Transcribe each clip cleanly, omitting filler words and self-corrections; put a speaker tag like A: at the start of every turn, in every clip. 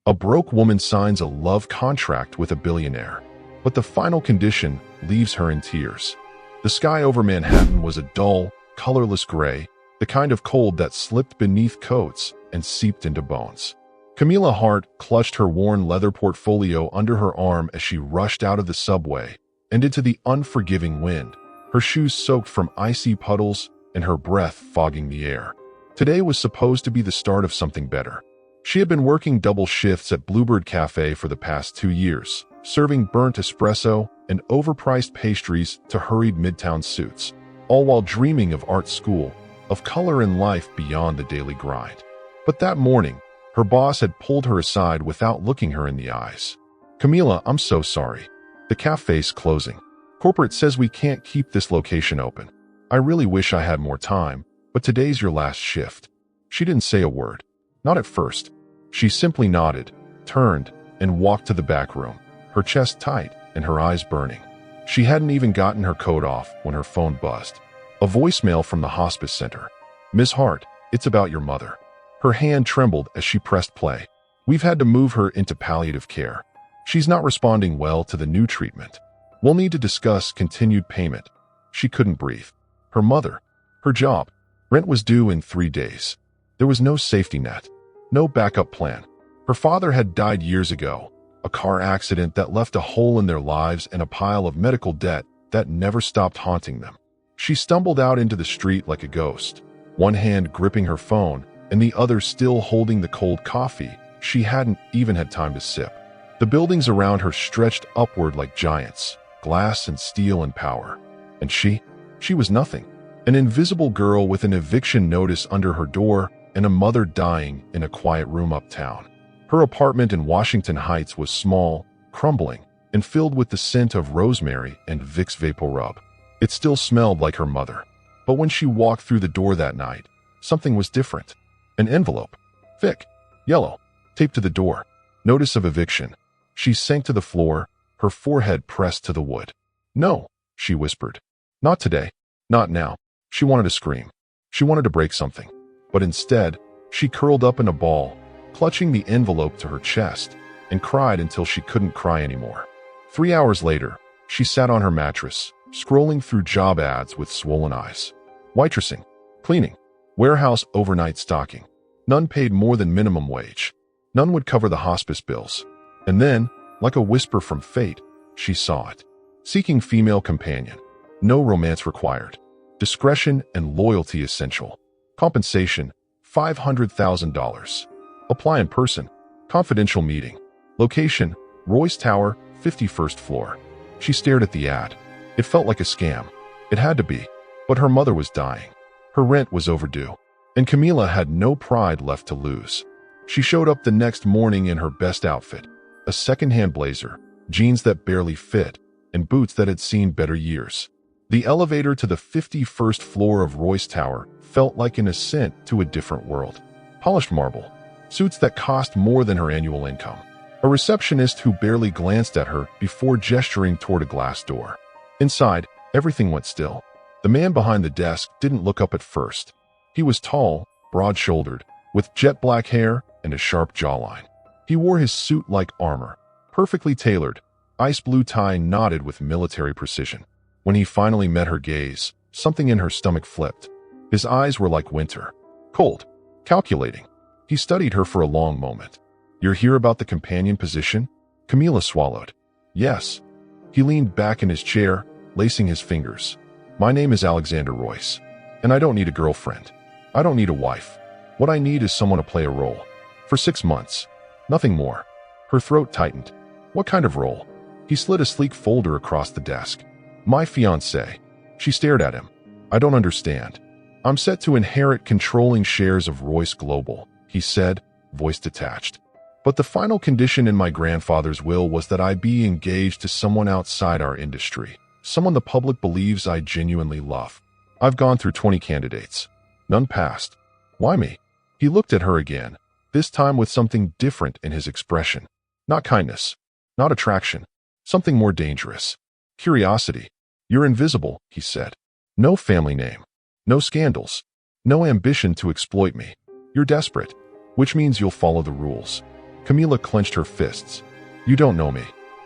A: A broke woman signs a love contract with a billionaire, but the final condition leaves her in tears. The sky over Manhattan was a dull, colorless gray, the kind of cold that slipped beneath coats and seeped into bones. Camilla Hart clutched her worn leather portfolio under her arm as she rushed out of the subway and into the unforgiving wind, her shoes soaked from icy puddles and her breath fogging the air. Today was supposed to be the start of something better. She had been working double shifts at Bluebird Cafe for the past 2 years, serving burnt espresso and overpriced pastries to hurried midtown suits, all while dreaming of art school, of color and life beyond the daily grind. But that morning, her boss had pulled her aside without looking her in the eyes. "Camilla, I'm so sorry. The cafe's closing. Corporate says we can't keep this location open. I really wish I had more time, but today's your last shift." She didn't say a word. Not at first. She simply nodded, turned, and walked to the back room, her chest tight and her eyes burning. She hadn't even gotten her coat off when her phone buzzed. A voicemail from the hospice center. "Ms. Hart, it's about your mother." Her hand trembled as she pressed play. "We've had to move her into palliative care. She's not responding well to the new treatment. We'll need to discuss continued payment." She couldn't breathe. Her mother, her job, rent was due in 3 days. There was no safety net, no backup plan. Her father had died years ago, a car accident that left a hole in their lives and a pile of medical debt that never stopped haunting them. She stumbled out into the street like a ghost, one hand gripping her phone and the other still holding the cold coffee she hadn't even had time to sip. The buildings around her stretched upward like giants, glass and steel and power. And she was nothing. An invisible girl with an eviction notice under her door and a mother dying in a quiet room uptown. Her apartment in Washington Heights was small, crumbling, and filled with the scent of rosemary and Vicks VapoRub. It still smelled like her mother. But when she walked through the door that night, something was different. An envelope, thick, yellow, taped to the door. Notice of eviction. She sank to the floor, her forehead pressed to the wood. "No," she whispered. "Not today. Not now." She wanted to scream. She wanted to break something. But instead, she curled up in a ball, clutching the envelope to her chest, and cried until she couldn't cry anymore. 3 hours later, she sat on her mattress, scrolling through job ads with swollen eyes. Waitressing, cleaning, warehouse overnight stocking. None paid more than minimum wage. None would cover the hospice bills. And then, like a whisper from fate, she saw it. Seeking female companion. No romance required. Discretion and loyalty essential. Compensation, $500,000. Apply in person. Confidential meeting. Location, Royce Tower, 51st floor. She stared at the ad. It felt like a scam. It had to be. But her mother was dying. Her rent was overdue. And Camilla had no pride left to lose. She showed up the next morning in her best outfit. A second-hand blazer, jeans that barely fit, and boots that had seen better years. The elevator to the 51st floor of Royce Tower felt like an ascent to a different world. Polished marble, suits that cost more than her annual income. A receptionist who barely glanced at her before gesturing toward a glass door. Inside, everything went still. The man behind the desk didn't look up at first. He was tall, broad-shouldered, with jet black hair and a sharp jawline. He wore his suit like armor, perfectly tailored, ice blue tie knotted with military precision. When he finally met her gaze, something in her stomach flipped. His eyes were like winter, cold, calculating. He studied her for a long moment. "You're here about the companion position?" Camilla swallowed. "Yes." He leaned back in his chair, lacing his fingers. "My name is Alexander Royce, and I don't need a girlfriend. I don't need a wife. What I need is someone to play a role. For 6 months. Nothing more." Her throat tightened. "What kind of role?" He slid a sleek folder across the desk. "My fiancé." She stared at him. "I don't understand." "I'm set to inherit controlling shares of Royce Global," he said, voice detached. "But the final condition in my grandfather's will was that I be engaged to someone outside our industry. Someone the public believes I genuinely love. I've gone through 20 candidates. None passed. Why me?" He looked at her again, this time with something different in his expression. Not kindness, not attraction, something more dangerous. Curiosity. "You're invisible," he said. "No family name, no scandals, no ambition to exploit me. You're desperate, which means you'll follow the rules. Camila clenched her fists. You don't know me.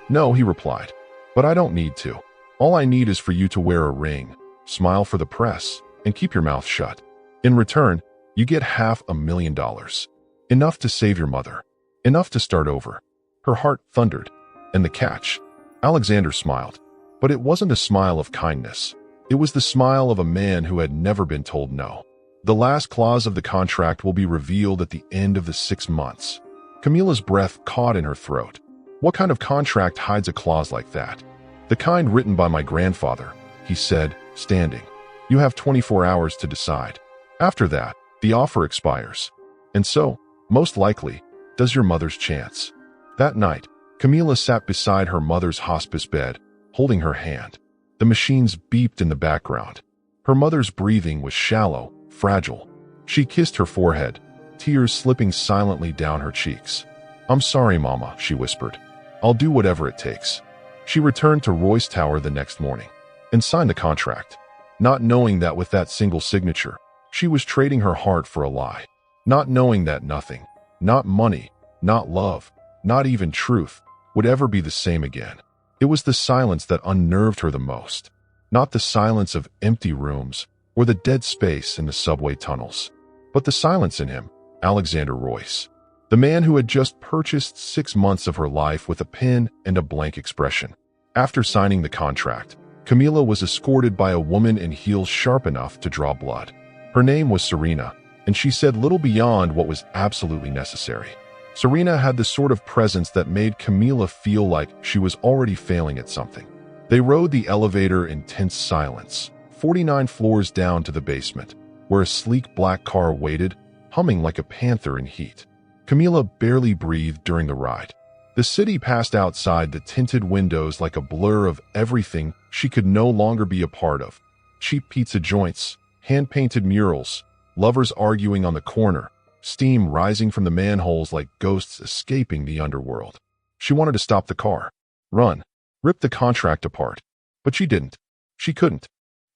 A: No, he replied. But I don't need to. All I need is for you to wear a ring, smile for the press, and keep your mouth shut. In return, you get $500,000. Enough to save your mother. Enough to start over. Her heart thundered. And the catch? Alexander smiled. But it wasn't a smile of kindness. It was the smile of a man who had never been told no. The last clause of the contract will be revealed at the end of the 6 months. Camila's breath caught in her throat. What kind of contract hides a clause like that? The kind written by my grandfather, he said, standing. You have 24 hours to decide. After that, the offer expires. And so, most likely, does your mother's chance. That night, Camila sat beside her mother's hospice bed, holding her hand. The machines beeped in the background. Her mother's breathing was shallow, fragile. She kissed her forehead, tears slipping silently down her cheeks. I'm sorry, Mama, she whispered. I'll do whatever it takes. She returned to Royce Tower the next morning and signed the contract, not knowing that with that single signature, she was trading her heart for a lie. Not knowing that nothing, not money, not love, not even truth, would ever be the same again. It was the silence that unnerved her the most, not the silence of empty rooms or the dead space in the subway tunnels, but the silence in him, Alexander Royce, the man who had just purchased 6 months of her life with a pen and a blank expression. After signing the contract, Camila was escorted by a woman in heels sharp enough to draw blood. Her name was Serena, and she said little beyond what was absolutely necessary. Serena had the sort of presence that made Camila feel like she was already failing at something. They rode the elevator in tense silence, 49 floors down to the basement, where a sleek black car waited, humming like a panther in heat. Camila barely breathed during the ride. The city passed outside the tinted windows like a blur of everything she could no longer be a part of. Cheap pizza joints, hand-painted murals, lovers arguing on the corner, steam rising from the manholes like ghosts escaping the underworld. She wanted to stop the car, run, rip the contract apart. But she didn't. She couldn't.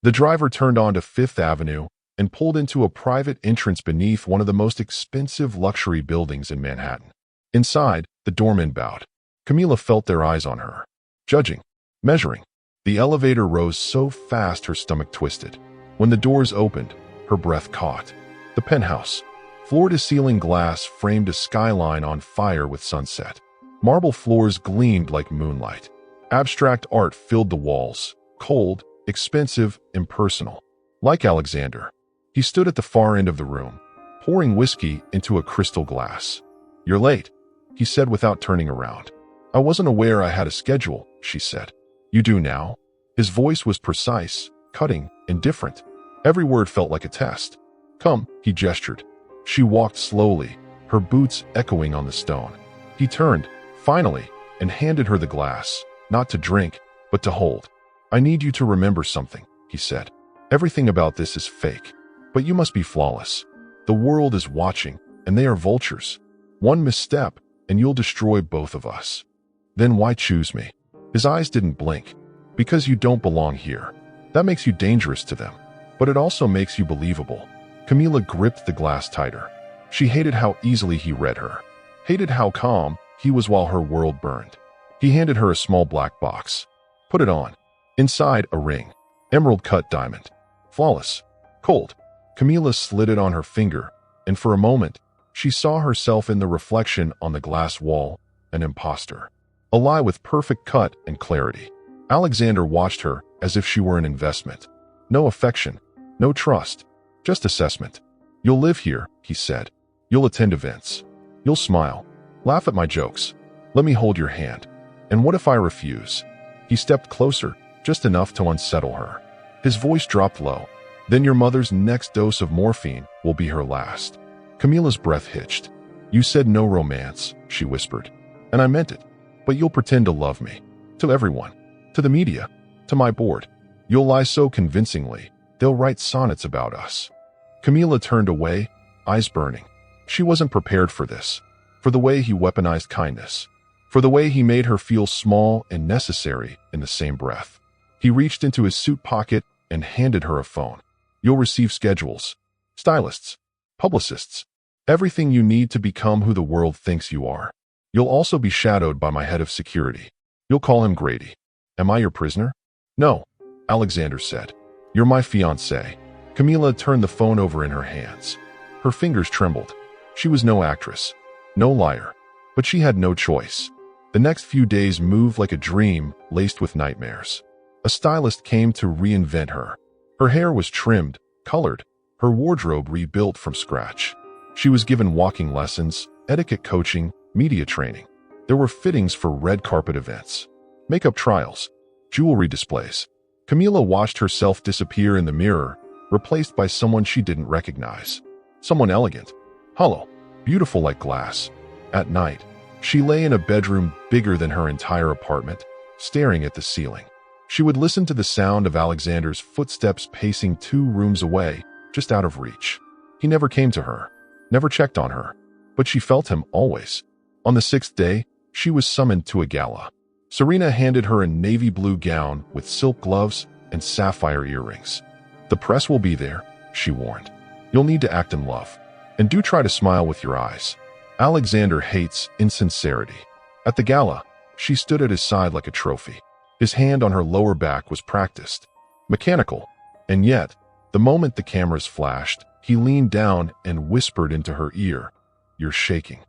A: The driver turned onto Fifth Avenue and pulled into a private entrance beneath one of the most expensive luxury buildings in Manhattan. Inside, the doorman bowed. Camila felt their eyes on her, judging, measuring. The elevator rose so fast her stomach twisted. When the doors opened, her breath caught. The penthouse. Floor-to-ceiling glass framed a skyline on fire with sunset. Marble floors gleamed like moonlight. Abstract art filled the walls, cold, expensive, impersonal. Like Alexander, he stood at the far end of the room, pouring whiskey into a crystal glass. You're late, he said without turning around. I wasn't aware I had a schedule, she said. You do now? His voice was precise, cutting, indifferent. Every word felt like a test. Come, he gestured. She walked slowly, her boots echoing on the stone. He turned, finally, and handed her the glass, not to drink, but to hold. I need you to remember something, he said. Everything about this is fake, but you must be flawless. The world is watching, and they are vultures. One misstep, and you'll destroy both of us. Then why choose me? His eyes didn't blink. Because you don't belong here. That makes you dangerous to them, but it also makes you believable. Camila gripped the glass tighter. She hated how easily he read her, hated how calm he was while her world burned. He handed her a small black box. Put it on. Inside, a ring. Emerald-cut diamond. Flawless. Cold. Camila slid it on her finger, and for a moment, she saw herself in the reflection on the glass wall, an imposter. A lie with perfect cut and clarity. Alexander watched her as if she were an investment. No affection, no trust, just assessment. You'll live here, he said. You'll attend events. You'll smile. Laugh at my jokes. Let me hold your hand. And what if I refuse? He stepped closer, just enough to unsettle her. His voice dropped low. Then your mother's next dose of morphine will be her last. Camila's breath hitched. You said no romance, she whispered. And I meant it. But you'll pretend to love me. To everyone. To the media. To my board. You'll lie so convincingly, they'll write sonnets about us. Camila turned away, eyes burning. She wasn't prepared for this. For the way he weaponized kindness. For the way he made her feel small and necessary in the same breath. He reached into his suit pocket and handed her a phone. You'll receive schedules, stylists, publicists, everything you need to become who the world thinks you are. You'll also be shadowed by my head of security. You'll call him Grady. Am I your prisoner? No, Alexander said. You're my fiancé. Camila turned the phone over in her hands. Her fingers trembled. She was no actress, no liar, but she had no choice. The next few days moved like a dream laced with nightmares. A stylist came to reinvent her. Her hair was trimmed, colored, her wardrobe rebuilt from scratch. She was given walking lessons, etiquette coaching, media training. There were fittings for red carpet events, makeup trials, jewelry displays. Camila watched herself disappear in the mirror, replaced by someone she didn't recognize. Someone elegant, hollow, beautiful like glass. At night, she lay in a bedroom bigger than her entire apartment, staring at the ceiling. She would listen to the sound of Alexander's footsteps pacing 2 rooms away, just out of reach. He never came to her, never checked on her, but she felt him always. On the 6th day, she was summoned to a gala. Serena handed her a navy blue gown with silk gloves and sapphire earrings. The press will be there, she warned. You'll need to act in love. And do try to smile with your eyes. Alexander hates insincerity. At the gala, she stood at his side like a trophy. His hand on her lower back was practiced, mechanical, and yet, the moment the cameras flashed, he leaned down and whispered into her ear, "You're shaking."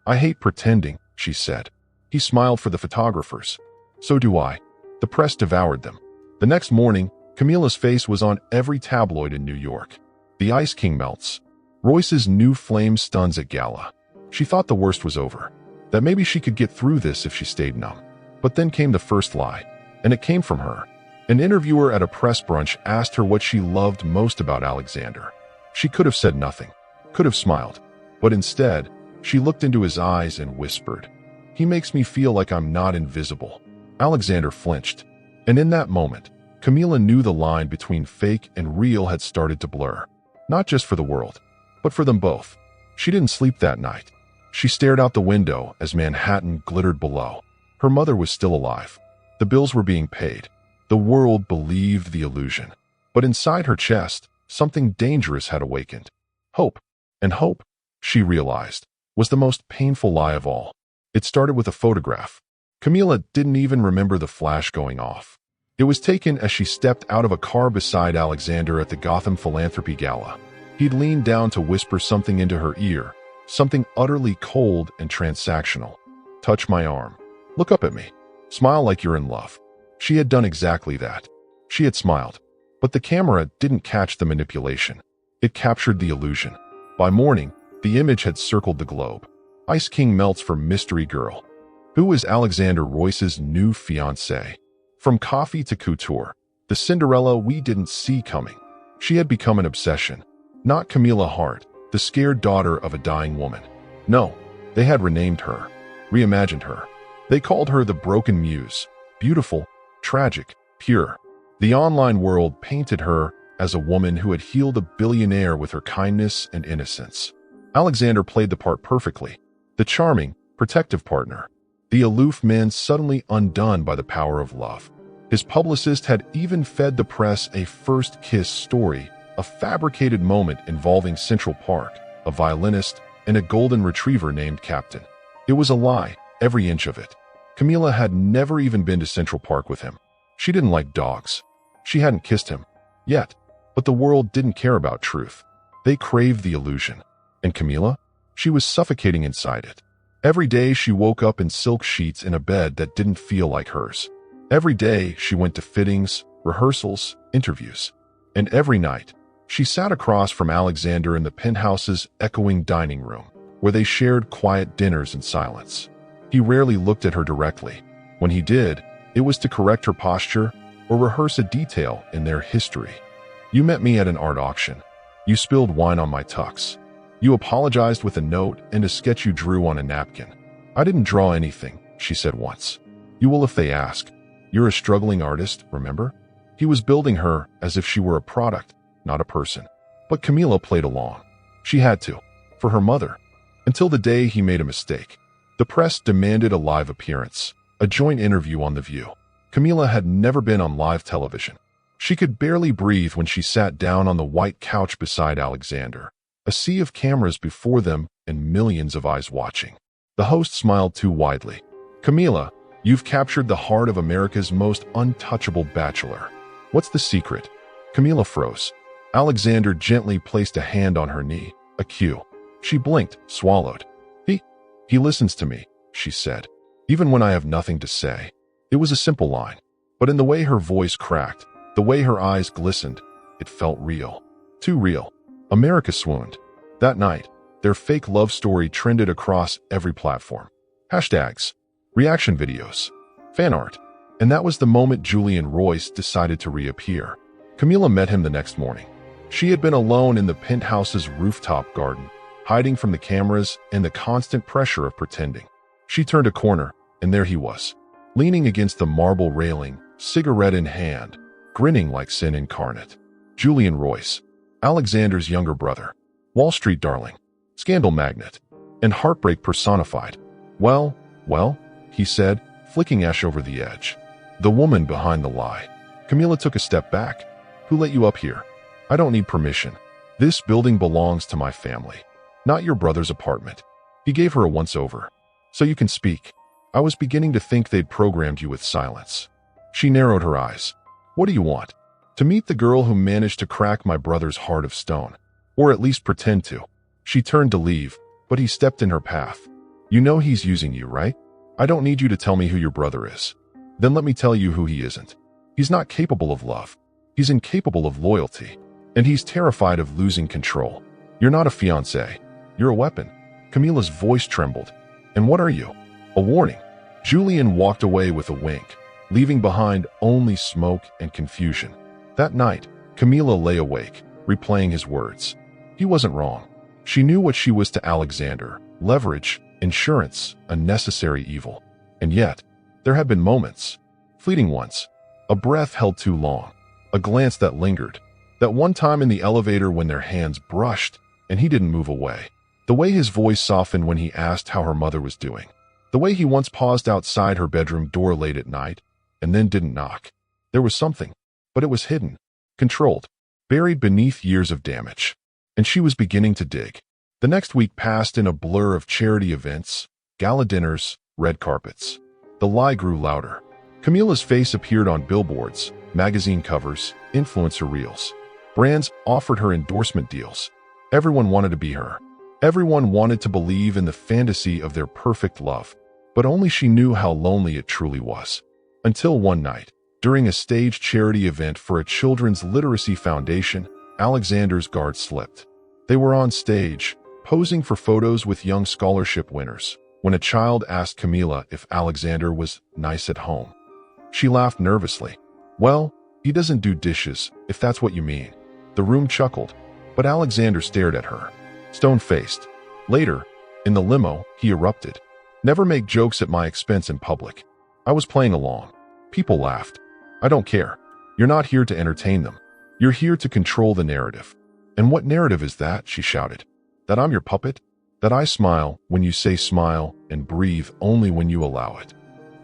A: "I hate pretending," she said. He smiled for the photographers. "So do I." The press devoured them. The next morning, Camila's face was on every tabloid in New York. The Ice King melts. Royce's new flame stuns at gala. She thought the worst was over, that maybe she could get through this if she stayed numb. But then came the first lie, and it came from her. An interviewer at a press brunch asked her what she loved most about Alexander. She could have said nothing, could have smiled, but instead, she looked into his eyes and whispered, "He makes me feel like I'm not invisible." Alexander flinched, and in that moment, Camila knew the line between fake and real had started to blur. Not just for the world, but for them both. She didn't sleep that night. She stared out the window as Manhattan glittered below. Her mother was still alive. The bills were being paid. The world believed the illusion. But inside her chest, something dangerous had awakened. Hope. And hope, she realized, was the most painful lie of all. It started with a photograph. Camila didn't even remember the flash going off. It was taken as she stepped out of a car beside Alexander at the Gotham Philanthropy Gala. He'd leaned down to whisper something into her ear, something utterly cold and transactional. "Touch my arm. Look up at me. Smile like you're in love." She had done exactly that. She had smiled. But the camera didn't catch the manipulation. It captured the illusion. By morning, the image had circled the globe. Ice King melts for Mystery Girl. Who was Alexander Royce's new fiancée? From coffee to couture, the Cinderella we didn't see coming. She had become an obsession. Not Camila Hart, the scared daughter of a dying woman. No, they had renamed her, reimagined her. They called her the Broken Muse, beautiful, tragic, pure. The online world painted her as a woman who had healed a billionaire with her kindness and innocence. Alexander played the part perfectly. The charming, protective partner. The aloof man suddenly undone by the power of love. His publicist had even fed the press a first kiss story, a fabricated moment involving Central Park, a violinist, and a golden retriever named Captain. It was a lie, every inch of it. Camila had never even been to Central Park with him. She didn't like dogs. She hadn't kissed him. Yet. But the world didn't care about truth. They craved the illusion. And Camila? She was suffocating inside it. Every day she woke up in silk sheets in a bed that didn't feel like hers. Every day she went to fittings, rehearsals, interviews. And every night, she sat across from Alexander in the penthouse's echoing dining room, where they shared quiet dinners in silence. He rarely looked at her directly. When he did, it was to correct her posture or rehearse a detail in their history. "You met me at an art auction. You spilled wine on my tux. You apologized with a note and a sketch you drew on a napkin. I didn't draw anything," she said once. "You will if they ask. You're a struggling artist, remember?" He was building her as if she were a product, not a person. But Camila played along. She had to, for her mother. Until the day he made a mistake. The press demanded a live appearance, a joint interview on The View. Camila had never been on live television. She could barely breathe when she sat down on the white couch beside Alexander. A sea of cameras before them and millions of eyes watching. The host smiled too widely. "Camila, you've captured the heart of America's most untouchable bachelor. What's the secret?" Camila froze. Alexander gently placed a hand on her knee, a cue. She blinked, swallowed. He listens to me," she said, "even when I have nothing to say." It was a simple line, but in the way her voice cracked, the way her eyes glistened, it felt real. Too real. America swooned. That night, their fake love story trended across every platform. Hashtags, reaction videos, fan art. And that was the moment Julian Royce decided to reappear. Camila met him the next morning. She had been alone in the penthouse's rooftop garden, hiding from the cameras and the constant pressure of pretending. She turned a corner, and there he was, leaning against the marble railing, cigarette in hand, grinning like sin incarnate. Julian Royce, Alexander's younger brother, Wall Street darling, scandal magnate, and heartbreak personified. Well, he said, flicking ash over the edge. "The woman behind the lie." Camila took a step back. "Who let you up here?" "I don't need permission. This building belongs to my family, not your brother's apartment." He gave her a once-over. "So you can speak." "I was beginning to think they'd programmed you with silence." She narrowed her eyes. "What do you want?" "To meet the girl who managed to crack my brother's heart of stone. Or at least pretend to." She turned to leave, but he stepped in her path. "You know he's using you, right? I don't need you to tell me who your brother is." "Then let me tell you who he isn't. He's not capable of love. He's incapable of loyalty. And he's terrified of losing control. You're not a fiancé. You're a weapon." Camila's voice trembled. "And what are you?" "A warning." Julian walked away with a wink, leaving behind only smoke and confusion. That night, Camila lay awake, replaying his words. He wasn't wrong. She knew what she was to Alexander: leverage, insurance, a necessary evil. And yet, there had been moments, fleeting ones, a breath held too long, a glance that lingered, that one time in the elevator when their hands brushed and he didn't move away, the way his voice softened when he asked how her mother was doing, the way he once paused outside her bedroom door late at night and then didn't knock. There was something, but it was hidden, controlled, buried beneath years of damage. And she was beginning to dig. The next week passed in a blur of charity events, gala dinners, red carpets. The lie grew louder. Camila's face appeared on billboards, magazine covers, influencer reels. Brands offered her endorsement deals. Everyone wanted to be her. Everyone wanted to believe in the fantasy of their perfect love. But only she knew how lonely it truly was. Until one night, during a staged charity event for a children's literacy foundation, Alexander's guard slipped. They were on stage, posing for photos with young scholarship winners, when a child asked Camila if Alexander was nice at home. She laughed nervously. "Well, he doesn't do dishes, if that's what you mean." The room chuckled, but Alexander stared at her, stone-faced. Later, in the limo, he erupted. "Never make jokes at my expense in public." I was playing along. People laughed. "I don't care. You're not here to entertain them. You're here to control the narrative." "And what narrative is that?" she shouted. "That I'm your puppet? That I smile when you say smile and breathe only when you allow it?"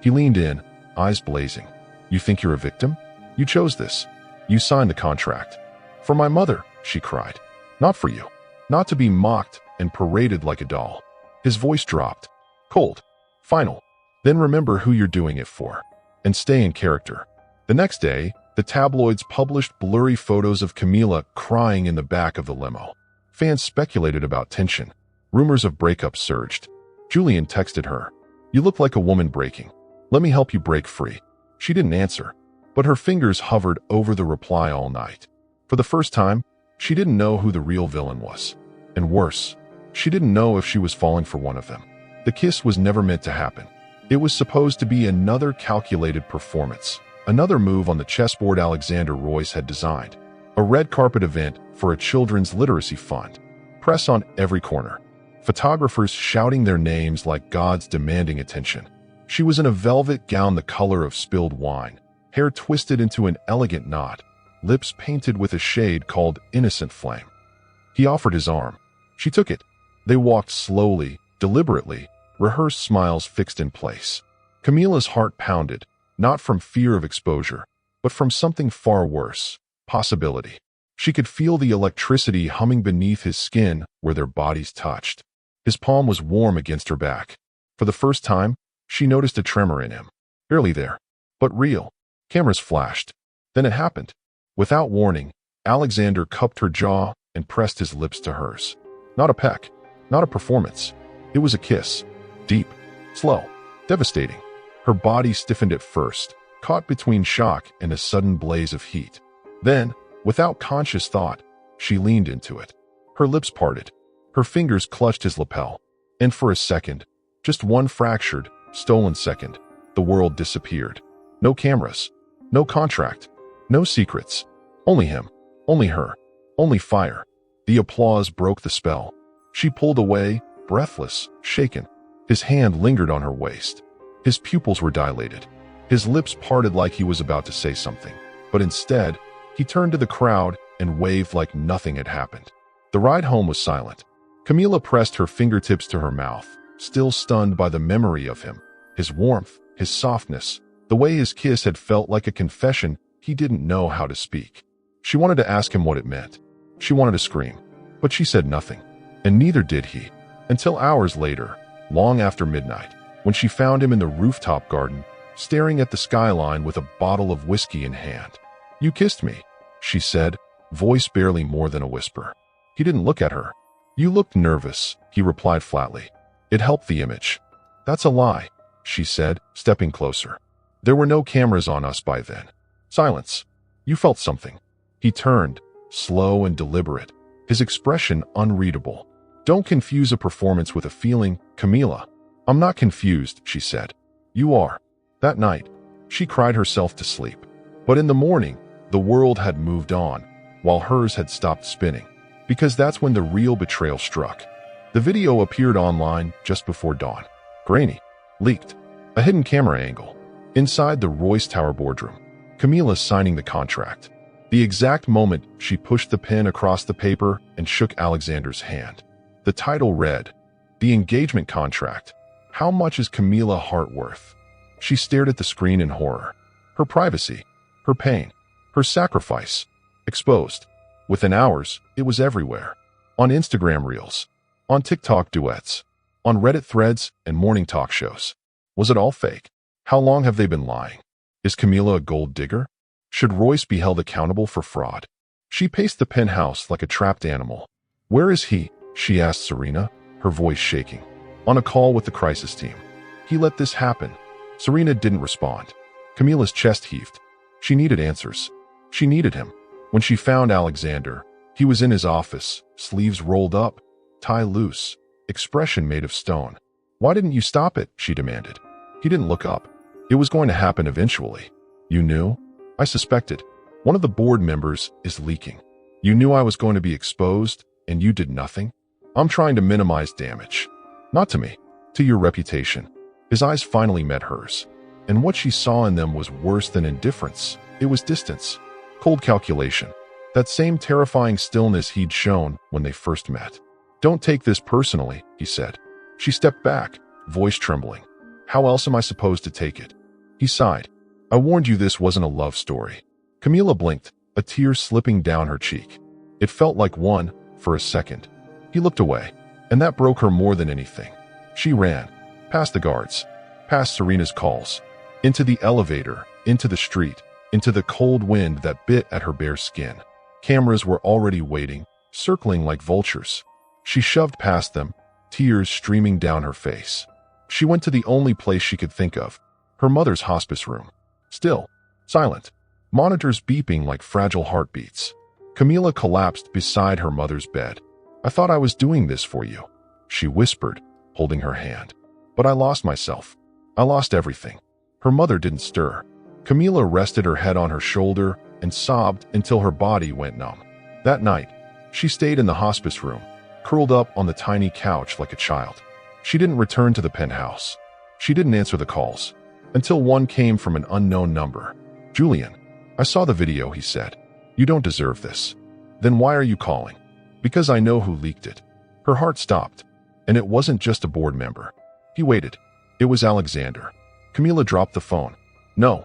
A: He leaned in, eyes blazing. "You think you're a victim? You chose this. You signed the contract." "For my mother," she cried. "Not for you. Not to be mocked and paraded like a doll." His voice dropped. Cold. Final. "Then remember who you're doing it for. And stay in character." The next day, the tabloids published blurry photos of Camila crying in the back of the limo. Fans speculated about tension. Rumors of breakups surged. Julian texted her, "You look like a woman breaking. Let me help you break free." She didn't answer, but her fingers hovered over the reply all night. For the first time, she didn't know who the real villain was. And worse, she didn't know if she was falling for one of them. The kiss was never meant to happen. It was supposed to be another calculated performance, another move on the chessboard Alexander Royce had designed. A red carpet event for a children's literacy fund. Press on every corner. Photographers shouting their names like gods demanding attention. She was in a velvet gown the color of spilled wine, hair twisted into an elegant knot, lips painted with a shade called innocent flame. He offered his arm. She took it. They walked slowly, deliberately, rehearsed smiles fixed in place. Camila's heart pounded, not from fear of exposure, but from something far worse, possibility. She could feel the electricity humming beneath his skin where their bodies touched. His palm was warm against her back. For the first time, she noticed a tremor in him. Barely there, but real. Cameras flashed. Then it happened. Without warning, Alexander cupped her jaw and pressed his lips to hers. Not a peck, not a performance. It was a kiss. Deep, slow, devastating. Her body stiffened at first, caught between shock and a sudden blaze of heat. Then, without conscious thought, she leaned into it. Her lips parted. Her fingers clutched his lapel. And for a second, just one fractured, stolen second, the world disappeared. No cameras, no contract, no secrets. Only him, only her, only fire. The applause broke the spell. She pulled away, breathless, shaken. His hand lingered on her waist. His pupils were dilated. His lips parted like he was about to say something. But instead, he turned to the crowd and waved like nothing had happened. The ride home was silent. Camila pressed her fingertips to her mouth, still stunned by the memory of him. His warmth, his softness, the way his kiss had felt like a confession he didn't know how to speak. She wanted to ask him what it meant. She wanted to scream, but she said nothing. And neither did he, until hours later, long after midnight, when she found him in the rooftop garden, staring at the skyline with a bottle of whiskey in hand. "You kissed me," she said, voice barely more than a whisper. He didn't look at her. "You looked nervous," he replied flatly. It helped the image. "That's a lie," she said, stepping closer. "There were no cameras on us by then." Silence. "You felt something." He turned, slow and deliberate, his expression unreadable. "Don't confuse a performance with a feeling, Camila." "I'm not confused," she said. "You are." That night, she cried herself to sleep. But in the morning, the world had moved on, while hers had stopped spinning. Because that's when the real betrayal struck. The video appeared online just before dawn. Grainy. Leaked. A hidden camera angle. Inside the Royce Tower boardroom. Camila signing the contract. The exact moment she pushed the pen across the paper and shook Alexander's hand. The title read, "The Engagement Contract. How much is Camila Hart worth?" She stared at the screen in horror. Her privacy, her pain, her sacrifice, exposed. Within hours, it was everywhere. On Instagram Reels, on TikTok duets, on Reddit threads and morning talk shows. Was it all fake? How long have they been lying? Is Camila a gold digger? Should Royce be held accountable for fraud? She paced the penthouse like a trapped animal. "Where is he?" she asked Serena, her voice shaking. "On a call with the crisis team. He let this happen." Serena didn't respond. Camila's chest heaved. She needed answers. She needed him. When she found Alexander, he was in his office, sleeves rolled up, tie loose, expression made of stone. "Why didn't you stop it?" she demanded. He didn't look up. "It was going to happen eventually." "You knew?" "I suspected. One of the board members is leaking. You knew I was going to be exposed, and you did nothing?" "I'm trying to minimize damage." "Not to me. To your reputation." His eyes finally met hers. And what she saw in them was worse than indifference. It was distance. Cold calculation. That same terrifying stillness he'd shown when they first met. "Don't take this personally," he said. She stepped back, voice trembling. "How else am I supposed to take it?" He sighed. "I warned you this wasn't a love story." Camila blinked, a tear slipping down her cheek. It felt like one, for a second. He looked away, and that broke her more than anything. She ran, past the guards, past Serena's calls, into the elevator, into the street, into the cold wind that bit at her bare skin. Cameras were already waiting, circling like vultures. She shoved past them, tears streaming down her face. She went to the only place she could think of, her mother's hospice room. Still, silent, monitors beeping like fragile heartbeats. Camila collapsed beside her mother's bed. "I thought I was doing this for you," she whispered, holding her hand. "But I lost myself. I lost everything." Her mother didn't stir. Camila rested her head on her shoulder and sobbed until her body went numb. That night, she stayed in the hospice room, curled up on the tiny couch like a child. She didn't return to the penthouse. She didn't answer the calls, until one came from an unknown number. "Julian, I saw the video," he said. "You don't deserve this." "Then why are you calling?" "Because I know who leaked it." Her heart stopped, and it wasn't just a board member. He waited. It was Alexander. Camila dropped the phone. No,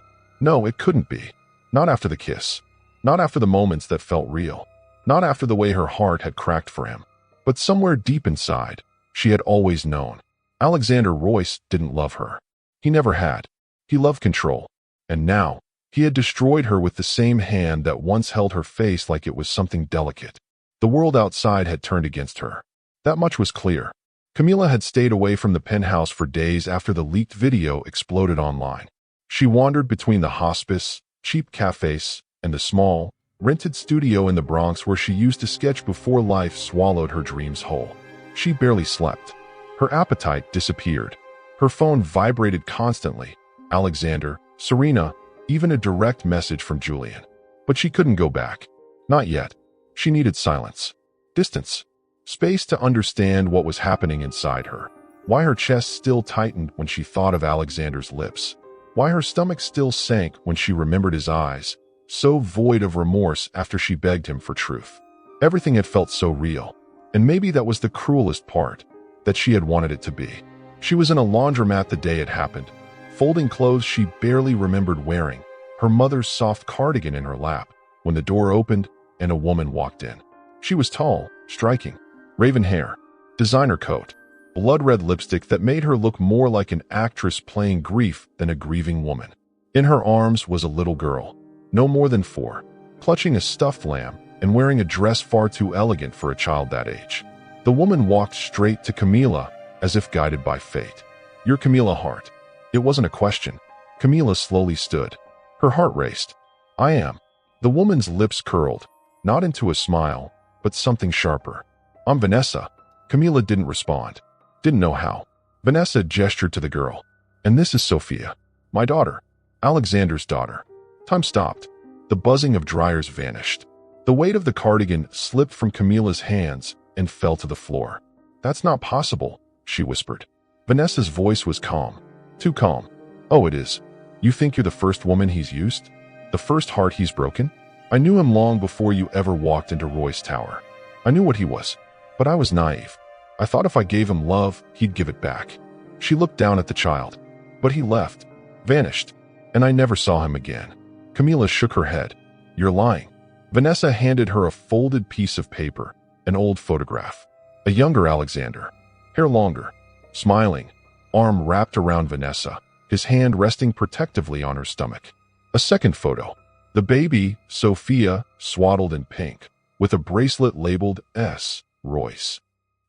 A: it couldn't be. Not after the kiss. Not after the moments that felt real. Not after the way her heart had cracked for him. But somewhere deep inside, she had always known. Alexander Royce didn't love her. He never had. He loved control. And now, he had destroyed her with the same hand that once held her face like it was something delicate. The world outside had turned against her. That much was clear. Camila had stayed away from the penthouse for days after the leaked video exploded online. She wandered between the hospice, cheap cafes, and the small, rented studio in the Bronx where she used to sketch before life swallowed her dreams whole. She barely slept. Her appetite disappeared. Her phone vibrated constantly. Alexander, Serena, even a direct message from Julian. But she couldn't go back. Not yet. She needed silence. Distance. Space to understand what was happening inside her. Why her chest still tightened when she thought of Alexander's lips. Why her stomach still sank when she remembered his eyes, so void of remorse after she begged him for truth. Everything had felt so real. And maybe that was the cruelest part, that she had wanted it to be. She was in a laundromat the day it happened, folding clothes she barely remembered wearing, her mother's soft cardigan in her lap, when the door opened and a woman walked in. She was tall, striking, raven hair, designer coat, blood-red lipstick that made her look more like an actress playing grief than a grieving woman. In her arms was a little girl, no more than 4, clutching a stuffed lamb and wearing a dress far too elegant for a child that age. The woman walked straight to Camila, as if guided by fate. "You're Camila Hart." It wasn't a question. Camila slowly stood. Her heart raced. "I am." The woman's lips curled, not into a smile, but something sharper. "I'm Vanessa." Camila didn't respond. Didn't know how. Vanessa gestured to the girl. "And this is Sophia. My daughter. Alexander's daughter." Time stopped. The buzzing of dryers vanished. The weight of the cardigan slipped from Camila's hands and fell to the floor. "That's not possible," she whispered. Vanessa's voice was calm. Too calm. "Oh, it is. You think you're the first woman he's used? The first heart he's broken? I knew him long before you ever walked into Royce Tower. I knew what he was, but I was naive. I thought if I gave him love, he'd give it back." She looked down at the child. "But he left, vanished, and I never saw him again." Camila shook her head. "You're lying." Vanessa handed her a folded piece of paper, an old photograph. A younger Alexander, hair longer, smiling, arm wrapped around Vanessa, his hand resting protectively on her stomach. A second photo, the baby, Sophia, swaddled in pink, with a bracelet labeled S. Royce.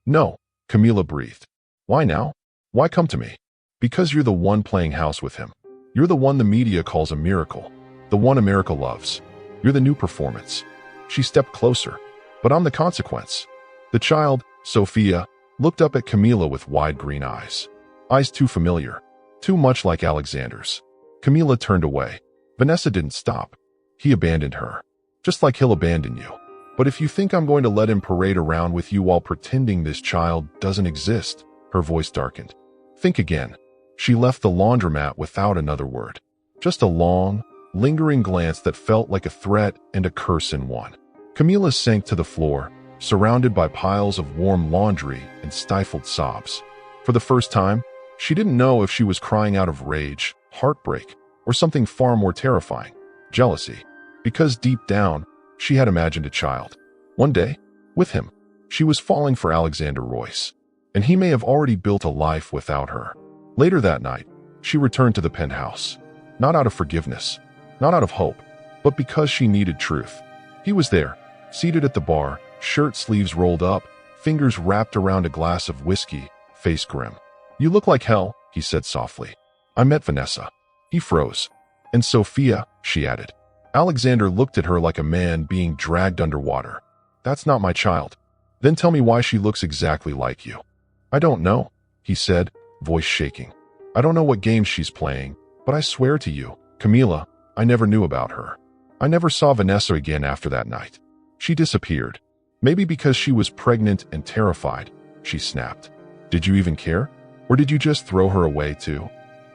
A: "No," Camila breathed. "Why now? Why come to me?" "Because you're the one playing house with him. You're the one the media calls a miracle, the one America loves. You're the new performance." She stepped closer. "But I'm the consequence." The child, Sophia, looked up at Camila with wide green eyes. Eyes too familiar, too much like Alexander's. Camila turned away. Vanessa didn't stop. "He abandoned her. Just like he'll abandon you. But if you think I'm going to let him parade around with you while pretending this child doesn't exist," her voice darkened. "Think again." She left the laundromat without another word. Just a long, lingering glance that felt like a threat and a curse in one. Camila sank to the floor, surrounded by piles of warm laundry and stifled sobs. For the first time, she didn't know if she was crying out of rage, heartbreak, or something far more terrifying, jealousy. Because deep down, she had imagined a child. One day, with him, she was falling for Alexander Royce, and he may have already built a life without her. Later that night, she returned to the penthouse, not out of forgiveness, not out of hope, but because she needed truth. He was there, seated at the bar, shirt sleeves rolled up, fingers wrapped around a glass of whiskey, face grim. "You look like hell," he said softly. "I met Vanessa." He froze. "And Sophia," she added. Alexander looked at her like a man being dragged underwater. "That's not my child." "Then tell me why she looks exactly like you." "I don't know," he said, voice shaking. "I don't know what game she's playing, but I swear to you, Camila, I never knew about her. I never saw Vanessa again after that night. She disappeared. Maybe because she was pregnant and terrified," she snapped. "Did you even care? Or did you just throw her away too?"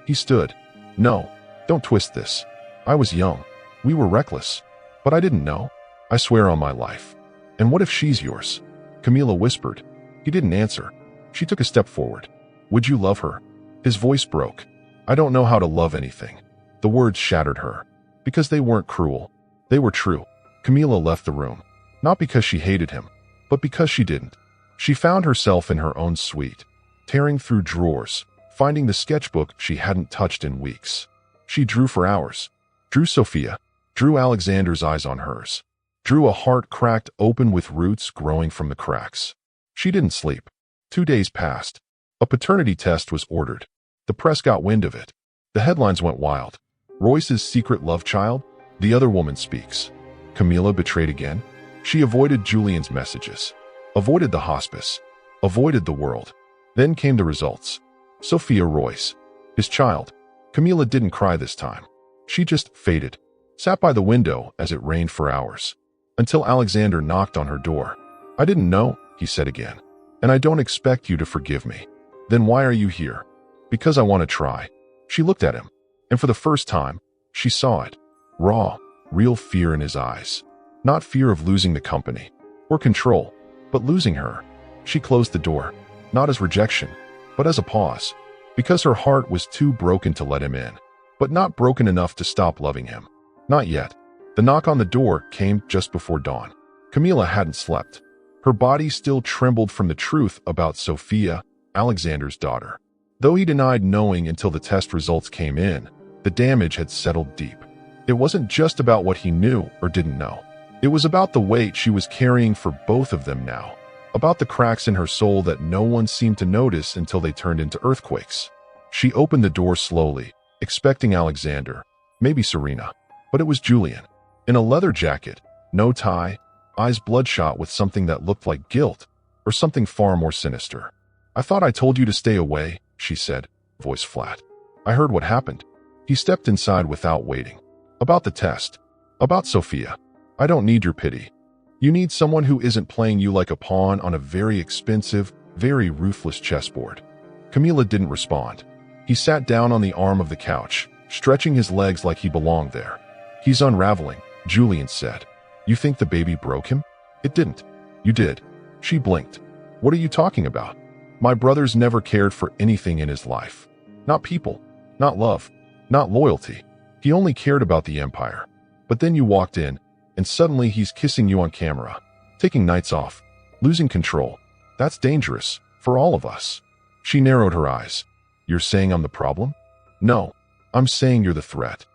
A: He stood. "No, don't twist this. I was young. We were reckless. But I didn't know. I swear on my life." "And what if she's yours?" Camila whispered. He didn't answer. She took a step forward. "Would you love her?" His voice broke. "I don't know how to love anything." The words shattered her. Because they weren't cruel. They were true. Camila left the room. Not because she hated him, but because she didn't. She found herself in her own suite. tearing through drawers, finding the sketchbook she hadn't touched in weeks. She drew for hours. Drew Sophia. Drew Alexander's eyes on hers. Drew a heart cracked open with roots growing from the cracks. She didn't sleep. 2 days passed. A paternity test was ordered. The press got wind of it. The headlines went wild. Royce's secret love child? The other woman speaks. Camila betrayed again? She avoided Julian's messages. Avoided the hospice. Avoided the world. Then came the results. Sophia Royce. His child. Camila didn't cry this time. She just faded. Sat by the window as it rained for hours. Until Alexander knocked on her door. I didn't know, he said again. And I don't expect you to forgive me. Then why are you here? Because I want to try. She looked at him. And for the first time, she saw it. Raw, real fear in his eyes. Not fear of losing the company or control, but losing her. She closed the door, not as rejection, but as a pause, because her heart was too broken to let him in, but not broken enough to stop loving him. Not yet. The knock on the door came just before dawn. Camila hadn't slept. Her body still trembled from the truth about Sophia, Alexander's daughter. Though he denied knowing until the test results came in, the damage had settled deep. It wasn't just about what he knew or didn't know. It was about the weight she was carrying for both of them now. About the cracks in her soul that no one seemed to notice until they turned into earthquakes. She opened the door slowly, expecting Alexander, maybe Serena, but it was Julian. In a leather jacket, no tie, eyes bloodshot with something that looked like guilt, or something far more sinister. I thought I told you to stay away, she said, voice flat. I heard what happened. He stepped inside without waiting. About the test. About Sophia. I don't need your pity. You need someone who isn't playing you like a pawn on a very expensive, very ruthless chessboard. Camila didn't respond. He sat down on the arm of the couch, stretching his legs like he belonged there. He's unraveling, Julian said. You think the baby broke him? It didn't. You did. She blinked. What are you talking about? My brother's never cared for anything in his life. Not people. Not love. Not loyalty. He only cared about the empire. But then you walked in, and suddenly he's kissing you on camera, taking nights off, losing control. That's dangerous, for all of us. She narrowed her eyes. You're saying I'm the problem? No, I'm saying you're the threat.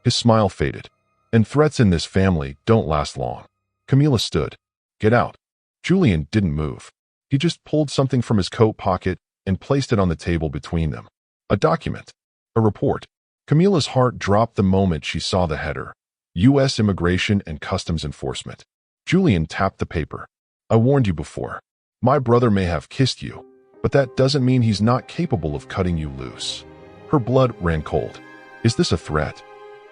A: His smile faded. And threats in this family don't last long. Camila stood. Get out. Julian didn't move. He just pulled something from his coat pocket and placed it on the table between them. A document. A report. Camila's heart dropped the moment she saw the header. U.S. Immigration and Customs Enforcement. Julian tapped the paper. I warned you before. My brother may have kissed you, but that doesn't mean he's not capable of cutting you loose. Her blood ran cold. Is this a threat?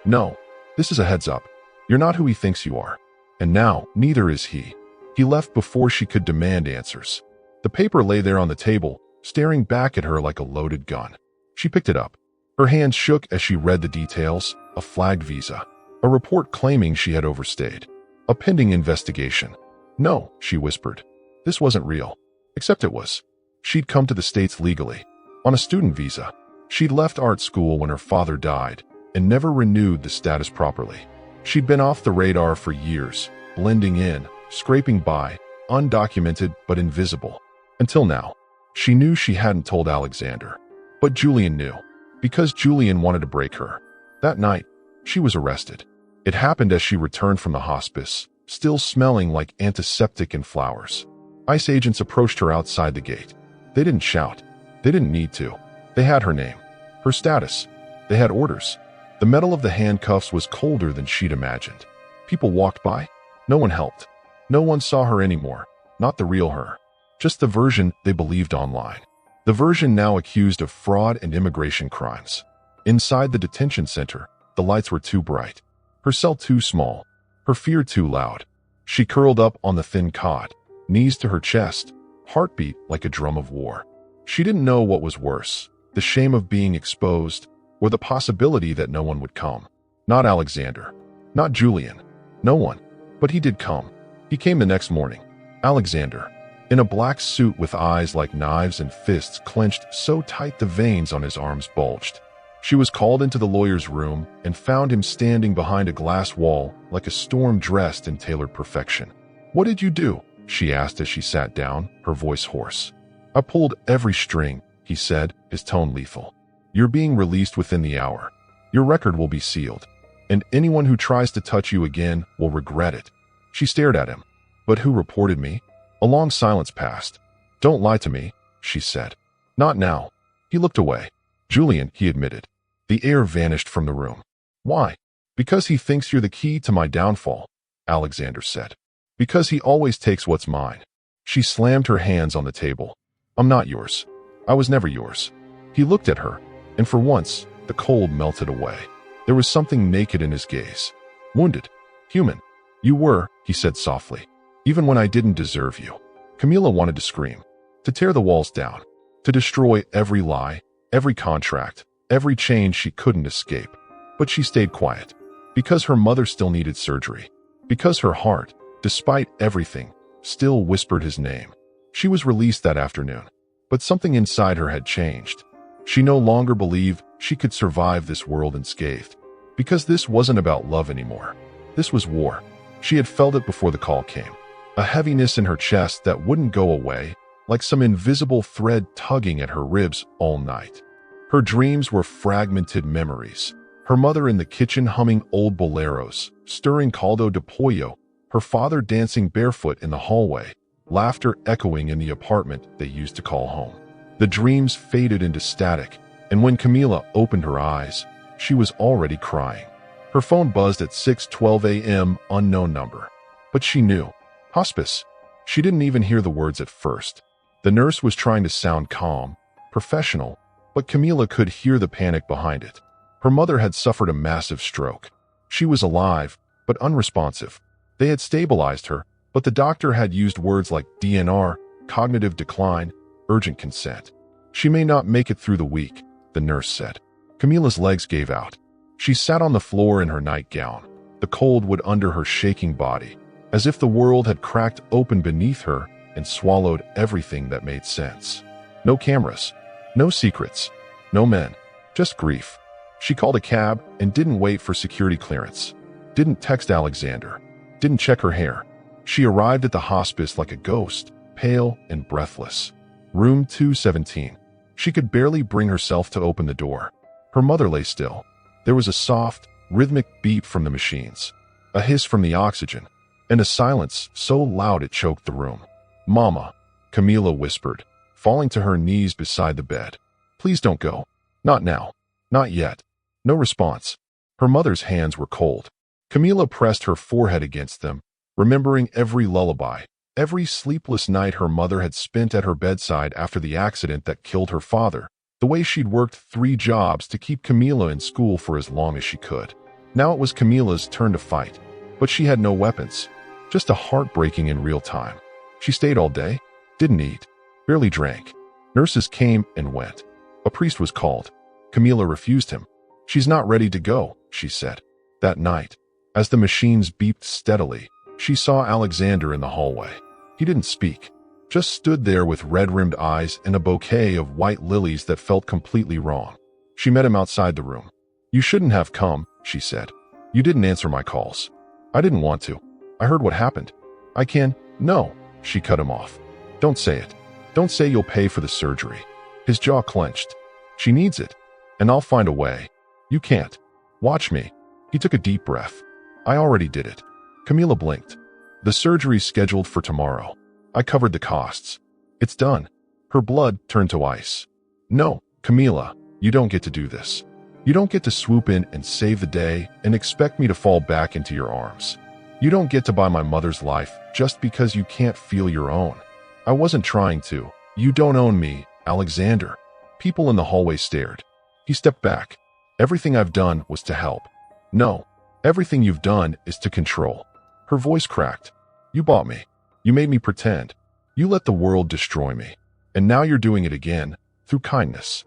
A: No. This is a heads up. You're not who he thinks you are. And now, neither is he. He left before she could demand answers. The paper lay there on the table, staring back at her like a loaded gun. She picked it up. Her hands shook as she read the details. A flagged visa. A report claiming she had overstayed. A pending investigation. No, she whispered. This wasn't real. Except it was. She'd come to the States legally. On a student visa. She'd left art school when her father died and never renewed the status properly. She'd been off the radar for years, blending in, scraping by, undocumented but invisible. Until now. She knew she hadn't told Alexander. But Julian knew. Because Julian wanted to break her. That night, she was arrested. It happened as she returned from the hospice, still smelling like antiseptic and flowers. ICE agents approached her outside the gate. They didn't shout. They didn't need to. They had her name. Her status. They had orders. The metal of the handcuffs was colder than she'd imagined. People walked by. No one helped. No one saw her anymore. Not the real her. Just the version they believed online. The version now accused of fraud and immigration crimes. Inside the detention center, the lights were too bright. Her cell too small. Her fear too loud. She curled up on the thin cot, knees to her chest, heartbeat like a drum of war. She didn't know what was worse, the shame of being exposed, or the possibility that no one would come. Not Alexander. Not Julian. No one. But he did come. He came the next morning. Alexander. In a black suit with eyes like knives and fists clenched so tight the veins on his arms bulged. She was called into the lawyer's room and found him standing behind a glass wall like a storm dressed in tailored perfection. What did you do? She asked as she sat down, her voice hoarse. I pulled every string, he said, his tone lethal. You're being released within the hour. Your record will be sealed, and anyone who tries to touch you again will regret it. She stared at him. But who reported me? A long silence passed. Don't lie to me, she said. Not now. He looked away. Julian, he admitted. The air vanished from the room. Why? Because he thinks you're the key to my downfall, Alexander said. Because he always takes what's mine. She slammed her hands on the table. I'm not yours. I was never yours. He looked at her, and for once, the cold melted away. There was something naked in his gaze. Wounded. Human. You were, he said softly. Even when I didn't deserve you. Camila wanted to scream. To tear the walls down. To destroy every lie, every contract, every chain she couldn't escape. But she stayed quiet. Because her mother still needed surgery. Because her heart, despite everything, still whispered his name. She was released that afternoon. But something inside her had changed. She no longer believed she could survive this world unscathed. Because this wasn't about love anymore. This was war. She had felt it before the call came. A heaviness in her chest that wouldn't go away, like some invisible thread tugging at her ribs all night. Her dreams were fragmented memories. Her mother in the kitchen humming old boleros, stirring caldo de pollo, her father dancing barefoot in the hallway, laughter echoing in the apartment they used to call home. The dreams faded into static, and when Camila opened her eyes, she was already crying. Her phone buzzed at 6:12 a.m., unknown number. But she knew. Hospice. She didn't even hear the words at first. The nurse was trying to sound calm, professional, but Camila could hear the panic behind it. Her mother had suffered a massive stroke. She was alive, but unresponsive. They had stabilized her, but the doctor had used words like DNR, cognitive decline, urgent consent. She may not make it through the week, the nurse said. Camila's legs gave out. She sat on the floor in her nightgown. The cold would under her shaking body, as if the world had cracked open beneath her and swallowed everything that made sense. No cameras, no secrets, no men, just grief. She called a cab and didn't wait for security clearance. Didn't text Alexander. Didn't check her hair. She arrived at the hospice like a ghost, pale and breathless. Room 217. She could barely bring herself to open the door. Her mother lay still. There was a soft, rhythmic beep from the machines, a hiss from the oxygen, and a silence so loud it choked the room. Mama, Camila whispered, falling to her knees beside the bed. Please don't go. Not now. Not yet. No response. Her mother's hands were cold. Camila pressed her forehead against them, remembering every lullaby, every sleepless night her mother had spent at her bedside after the accident that killed her father, the way she'd worked 3 jobs to keep Camila in school for as long as she could. Now it was Camila's turn to fight, but she had no weapons, just a heart breaking in real time. She stayed all day, didn't eat, barely drank. Nurses came and went. A priest was called. Camila refused him. She's not ready to go, she said. That night, as the machines beeped steadily, she saw Alexander in the hallway. He didn't speak, just stood there with red-rimmed eyes and a bouquet of white lilies that felt completely wrong. She met him outside the room. You shouldn't have come, she said. You didn't answer my calls. I didn't want to. I heard what happened. I can. No, she cut him off. Don't say it. Don't say you'll pay for the surgery. His jaw clenched. She needs it, and I'll find a way. You can't. Watch me. He took a deep breath. I already did it. Camila blinked. The surgery's scheduled for tomorrow. I covered the costs. It's done. Her blood turned to ice. No, Camila, you don't get to do this. You don't get to swoop in and save the day and expect me to fall back into your arms. You don't get to buy my mother's life just because you can't feel your own. I wasn't trying to. You don't own me, Alexander. People in the hallway stared. He stepped back. Everything I've done was to help. No, everything you've done is to control. Her voice cracked. You bought me. You made me pretend. You let the world destroy me. And now you're doing it again, through kindness.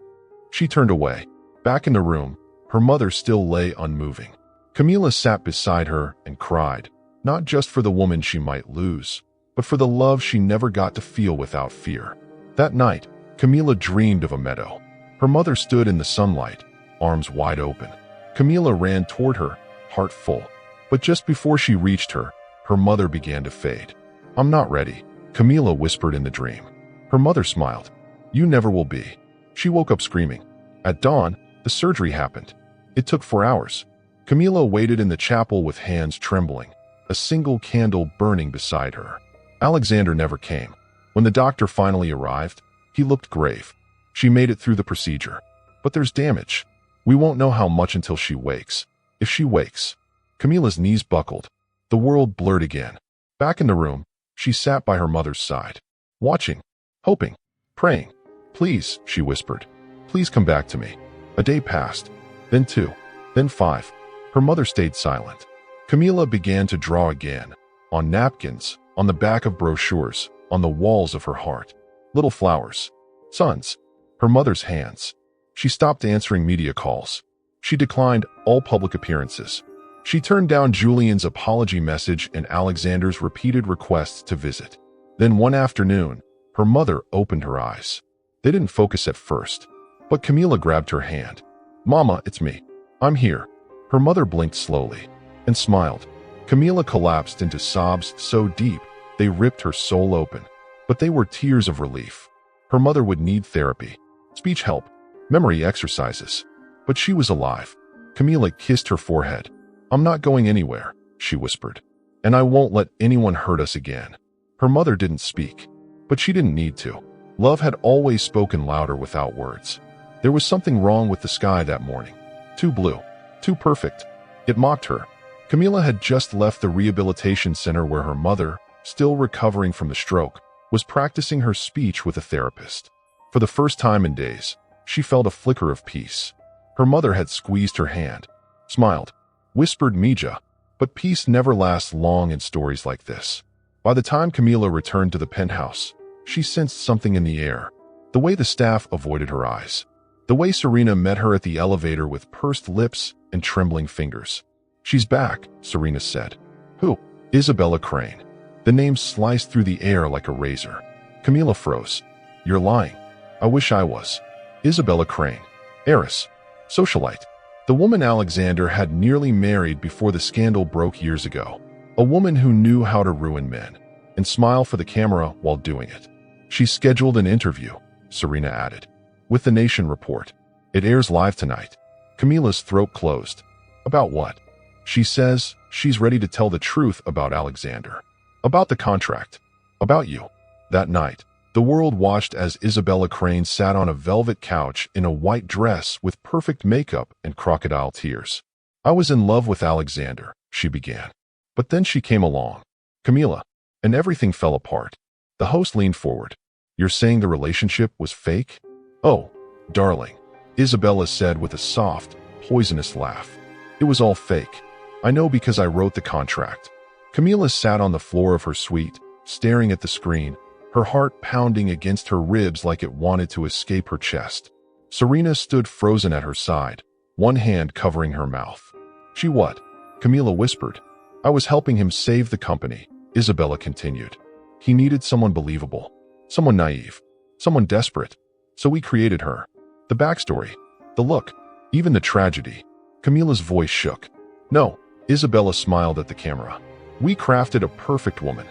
A: She turned away. Back in the room, her mother still lay unmoving. Camila sat beside her and cried, not just for the woman she might lose, but for the love she never got to feel without fear. That night, Camila dreamed of a meadow. Her mother stood in the sunlight, arms wide open. Camila ran toward her, heart full. But just before she reached her, her mother began to fade. I'm not ready, Camila whispered in the dream. Her mother smiled. You never will be. She woke up screaming. At dawn, the surgery happened. It took 4 hours. Camila waited in the chapel with hands trembling, a single candle burning beside her. Alexander never came. When the doctor finally arrived, he looked grave. She made it through the procedure. But there's damage. We won't know how much until she wakes. If she wakes. Camila's knees buckled. The world blurred again. Back in the room, she sat by her mother's side. Watching. Hoping. Praying. Please, she whispered. Please come back to me. A day passed. Then 2. Then 5. Her mother stayed silent. Camila began to draw again. On napkins, on the back of brochures, on the walls of her heart. Little flowers. Suns. Her mother's hands. She stopped answering media calls. She declined all public appearances. She turned down Julian's apology message and Alexander's repeated requests to visit. Then one afternoon, her mother opened her eyes. They didn't focus at first, but Camila grabbed her hand. Mama, it's me. I'm here. Her mother blinked slowly and smiled. Camila collapsed into sobs so deep they ripped her soul open. But they were tears of relief. Her mother would need therapy, speech help, memory exercises. But she was alive. Camila kissed her forehead. I'm not going anywhere, she whispered. And I won't let anyone hurt us again. Her mother didn't speak, but she didn't need to. Love had always spoken louder without words. There was something wrong with the sky that morning. Too blue, too perfect. It mocked her. Camila had just left the rehabilitation center where her mother, still recovering from the stroke, was practicing her speech with a therapist. For the first time in days, she felt a flicker of peace. Her mother had squeezed her hand, smiled, whispered Mija, but peace never lasts long in stories like this. By the time Camila returned to the penthouse, she sensed something in the air. The way the staff avoided her eyes. The way Serena met her at the elevator with pursed lips and trembling fingers. She's back, Serena said. Who? Isabella Crane. The name sliced through the air like a razor. Camila froze. You're lying. I wish I was. Isabella Crane. Heiress. Socialite. The woman Alexander had nearly married before the scandal broke years ago. A woman who knew how to ruin men and smile for the camera while doing it. She's scheduled an interview, Serena added, with the Nation report. It airs live tonight. Camila's throat closed. About what? She says she's ready to tell the truth about Alexander. About the contract. About you. That night, the world watched as Isabella Crane sat on a velvet couch in a white dress with perfect makeup and crocodile tears. I was in love with Alexander, she began. But then she came along. Camila. And everything fell apart. The host leaned forward. You're saying the relationship was fake? Oh, darling, Isabella said with a soft, poisonous laugh. It was all fake. I know because I wrote the contract. Camila sat on the floor of her suite, staring at the screen, her heart pounding against her ribs like it wanted to escape her chest. Serena stood frozen at her side, one hand covering her mouth. She what? Camila whispered. I was helping him save the company, Isabella continued. He needed someone believable, someone naive, someone desperate. So we created her. The backstory, the look, even the tragedy. Camila's voice shook. No, Isabella smiled at the camera. We crafted a perfect woman,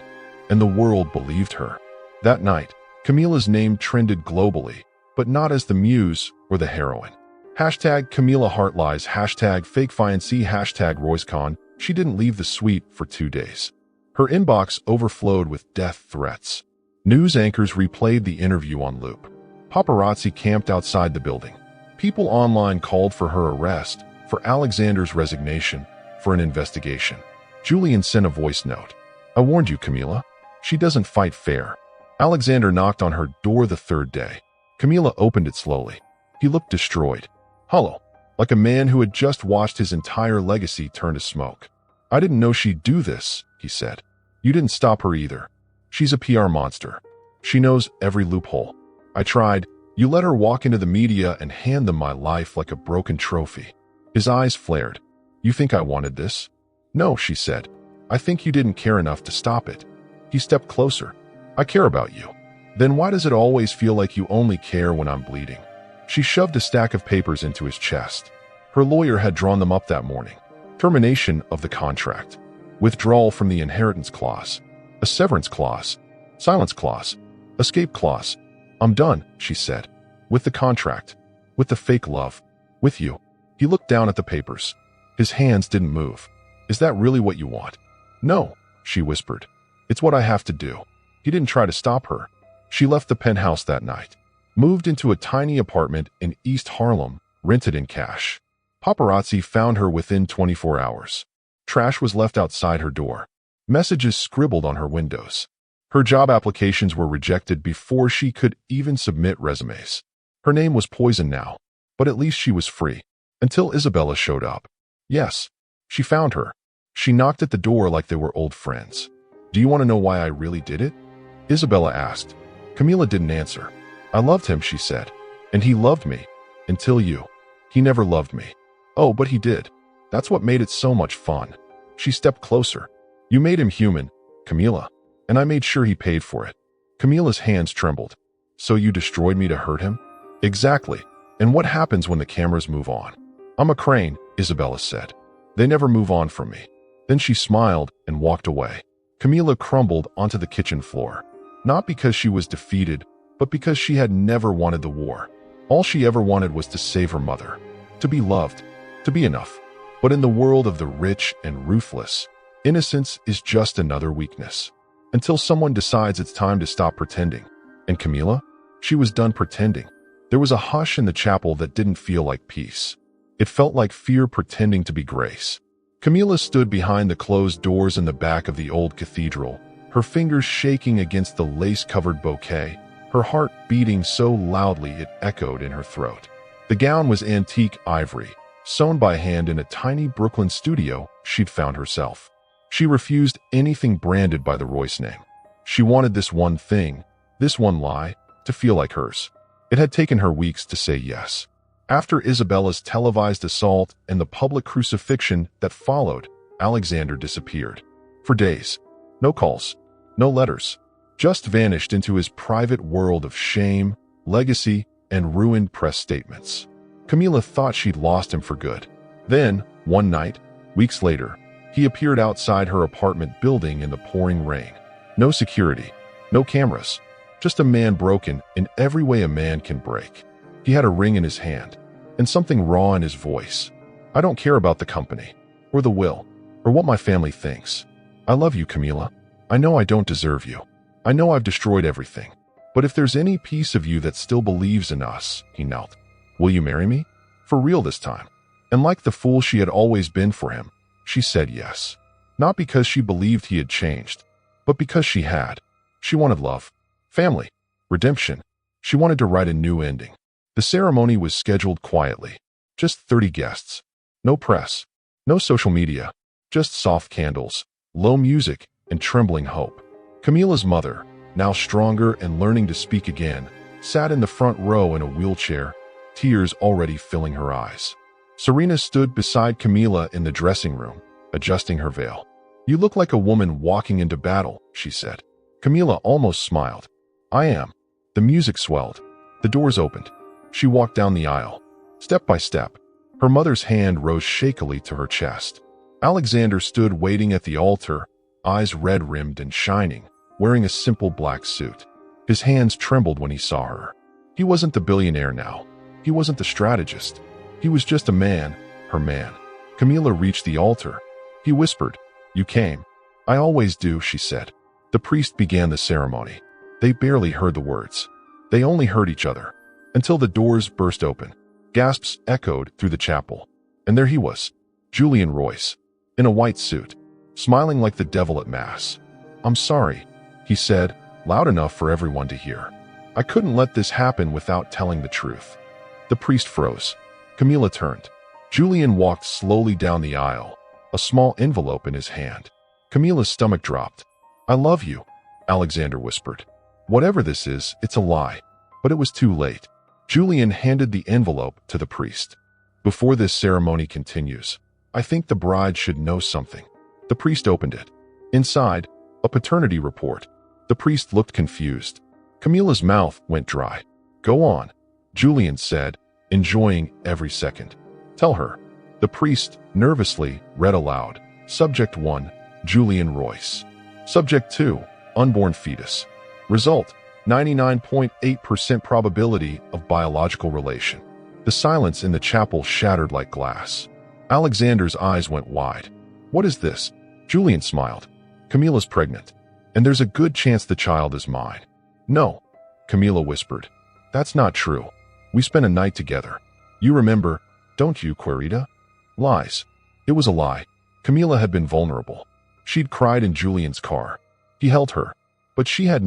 A: and the world believed her. That night, Camila's name trended globally, but not as the muse or the heroine. Hashtag Camila Heartlies, hashtag FakeFiancé, hashtag RoyceCon. She didn't leave the suite for 2 days. Her inbox overflowed with death threats. News anchors replayed the interview on loop. Paparazzi camped outside the building. People online called for her arrest, for Alexander's resignation, for an investigation. Julian sent a voice note. I warned you, Camila. She doesn't fight fair. Alexander knocked on her door the 3rd day. Camila opened it slowly. He looked destroyed, hollow, like a man who had just watched his entire legacy turn to smoke. I didn't know she'd do this, he said. You didn't stop her either. She's a PR monster. She knows every loophole. I tried. You let her walk into the media and hand them my life like a broken trophy. His eyes flared. You think I wanted this? No, she said. I think you didn't care enough to stop it. He stepped closer. I care about you. Then why does it always feel like you only care when I'm bleeding? She shoved a stack of papers into his chest. Her lawyer had drawn them up that morning. Termination of the contract. Withdrawal from the inheritance clause. A severance clause. Silence clause. Escape clause. I'm done, she said. With the contract. With the fake love. With you. He looked down at the papers. His hands didn't move. Is that really what you want? No, she whispered. It's what I have to do. He didn't try to stop her. She left the penthouse that night. Moved into a tiny apartment in East Harlem, rented in cash. Paparazzi found her within 24 hours. Trash was left outside her door. Messages scribbled on her windows. Her job applications were rejected before she could even submit resumes. Her name was poisoned now, but at least she was free. Until Isabella showed up. Yes, she found her. She knocked at the door like they were old friends. Do you want to know why I really did it? Isabella asked. Camila didn't answer. I loved him, she said. And he loved me. Until you. He never loved me. Oh, but he did. That's what made it so much fun. She stepped closer. You made him human, Camila. And I made sure he paid for it. Camila's hands trembled. So you destroyed me to hurt him? Exactly. And what happens when the cameras move on? I'm a crane, Isabella said. They never move on from me. Then she smiled and walked away. Camila crumbled onto the kitchen floor. Not because she was defeated, but because she had never wanted the war. All she ever wanted was to save her mother. To be loved. To be enough. But in the world of the rich and ruthless, innocence is just another weakness. Until someone decides it's time to stop pretending. And Camila? She was done pretending. There was a hush in the chapel that didn't feel like peace. It felt like fear pretending to be grace. Camila stood behind the closed doors in the back of the old cathedral, her fingers shaking against the lace-covered bouquet, her heart beating so loudly it echoed in her throat. The gown was antique ivory, sewn by hand in a tiny Brooklyn studio she'd found herself. She refused anything branded by the Royce name. She wanted this one thing, this one lie, to feel like hers. It had taken her weeks to say yes. After Isabella's televised assault and the public crucifixion that followed, Alexander disappeared. For days. No calls. No letters. Just vanished into his private world of shame, legacy, and ruined press statements. Camila thought she'd lost him for good. Then, one night, weeks later, he appeared outside her apartment building in the pouring rain. No security. No cameras. Just a man broken in every way a man can break. He had a ring in his hand, and something raw in his voice. I don't care about the company, or the will, or what my family thinks. I love you, Camila. I know I don't deserve you. I know I've destroyed everything. But if there's any piece of you that still believes in us, he knelt. Will you marry me? For real this time. And like the fool she had always been for him, she said yes. Not because she believed he had changed, but because she had. She wanted love, family, redemption. She wanted to write a new ending. The ceremony was scheduled quietly. Just 30 guests. No press. No social media. Just soft candles, low music, and trembling hope. Camila's mother, now stronger and learning to speak again, sat in the front row in a wheelchair, tears already filling her eyes. Serena stood beside Camila in the dressing room, adjusting her veil. You look like a woman walking into battle, she said. Camila almost smiled. I am. The music swelled. The doors opened. She walked down the aisle. Step by step, her mother's hand rose shakily to her chest. Alexander stood waiting at the altar, eyes red-rimmed and shining, wearing a simple black suit. His hands trembled when he saw her. He wasn't the billionaire now. He wasn't the strategist. He was just a man, her man. Camila reached the altar. He whispered, You came. I always do, she said. The priest began the ceremony. They barely heard the words. They only heard each other. Until the doors burst open. Gasps echoed through the chapel. And there he was, Julian Royce, in a white suit, smiling like the devil at mass. I'm sorry, he said, loud enough for everyone to hear. I couldn't let this happen without telling the truth. The priest froze. Camila turned. Julian walked slowly down the aisle, a small envelope in his hand. Camila's stomach dropped. I love you, Alexander whispered. Whatever this is, it's a lie. But it was too late. Julian handed the envelope to the priest. Before this ceremony continues, I think the bride should know something. The priest opened it. Inside, a paternity report. The priest looked confused. Camila's mouth went dry. Go on, Julian said, enjoying every second. Tell her. The priest, nervously, read aloud. Subject 1, Julian Royce. Subject 2, unborn fetus. Result, 99.8% probability of biological relation. The silence in the chapel shattered like glass. Alexander's eyes went wide. What is this? Julian smiled. Camilla's pregnant, and there's a good chance the child is mine. No, Camilla whispered. That's not true. We spent a night together. You remember, don't you, Querida? Lies. It was a lie. Camilla had been vulnerable. She'd cried in Julian's car. He held her. But she would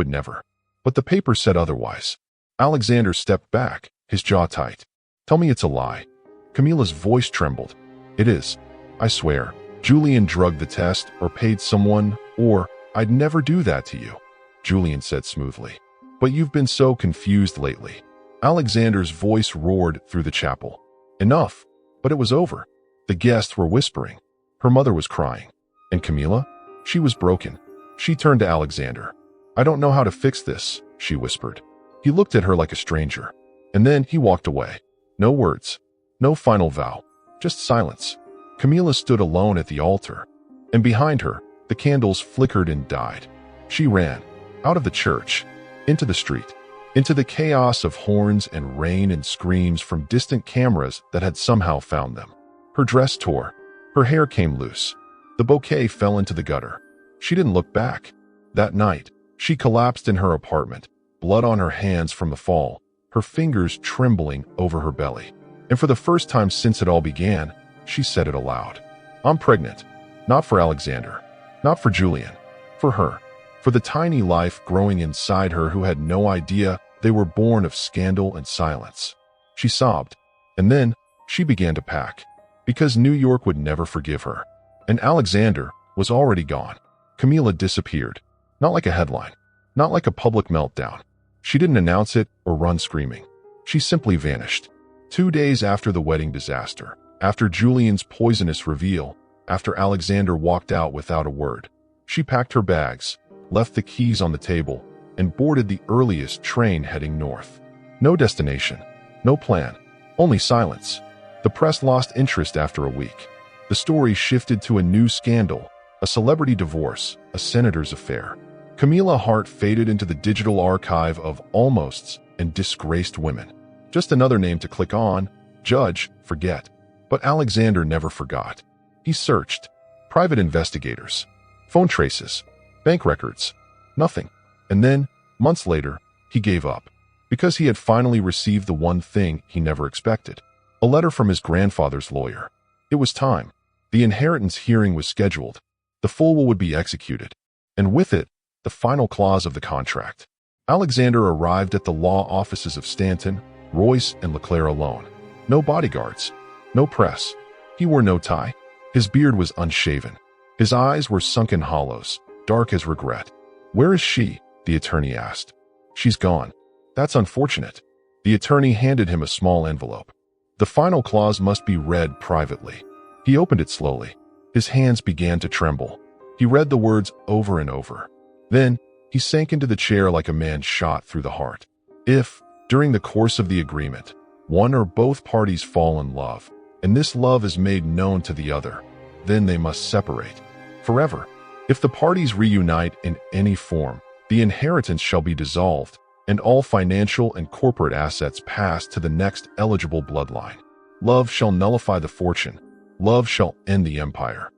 A: never. But the paper said otherwise. Alexander stepped back, his jaw tight. Tell me it's a lie. Camilla's voice trembled. It is. I swear. Julian drugged the test or paid someone, or I'd never do that to you, Julian said smoothly. But you've been so confused lately. Alexander's voice roared through the chapel. Enough. But it was over. The guests were whispering. Her mother was crying. And Camilla? She was broken. She turned to Alexander. I don't know how to fix this, she whispered. He looked at her like a stranger. And then he walked away. No words. No final vow. Just silence. Camilla stood alone at the altar. And behind her, the candles flickered and died. She ran. Out of the church. Into the street. Into the chaos of horns and rain and screams from distant cameras that had somehow found them. Her dress tore. Her hair came loose. The bouquet fell into the gutter. She didn't look back. That night, she collapsed in her apartment, blood on her hands from the fall, her fingers trembling over her belly. And for the first time since it all began, she said it aloud. I'm pregnant. Not for Alexander. Not for Julian. For her. For the tiny life growing inside her who had no idea they were born of scandal and silence. She sobbed. And then she began to pack. Because New York would never forgive her. And Alexander was already gone. Camilla disappeared. Not like a headline. Not like a public meltdown. She didn't announce it or run screaming. She simply vanished. 2 days after the wedding disaster, after Julian's poisonous reveal, after Alexander walked out without a word, she packed her bags, left the keys on the table, and boarded the earliest train heading north. No destination. No plan. Only silence. The press lost interest after a week. The story shifted to a new scandal, a celebrity divorce, a senator's affair. Camilla Hart faded into the digital archive of almosts and disgraced women. Just another name to click on, judge, forget. But Alexander never forgot. He searched. Private investigators. Phone traces. Bank records. Nothing. And then, months later, he gave up. Because he had finally received the one thing he never expected. A letter from his grandfather's lawyer. It was time. The inheritance hearing was scheduled. The full will would be executed. And with it, the final clause of the contract. Alexander arrived at the law offices of Stanton, Royce, and Leclerc alone. No bodyguards. No press. He wore no tie. His beard was unshaven. His eyes were sunken hollows, dark as regret. Where is she? The attorney asked. She's gone. That's unfortunate. The attorney handed him a small envelope. The final clause must be read privately. He opened it slowly. His hands began to tremble. He read the words over and over. Then, he sank into the chair like a man shot through the heart. If, during the course of the agreement, one or both parties fall in love, and this love is made known to the other, then they must separate. Forever. If the parties reunite in any form, the inheritance shall be dissolved, and all financial and corporate assets pass to the next eligible bloodline. Love shall nullify the fortune. Love shall end the empire.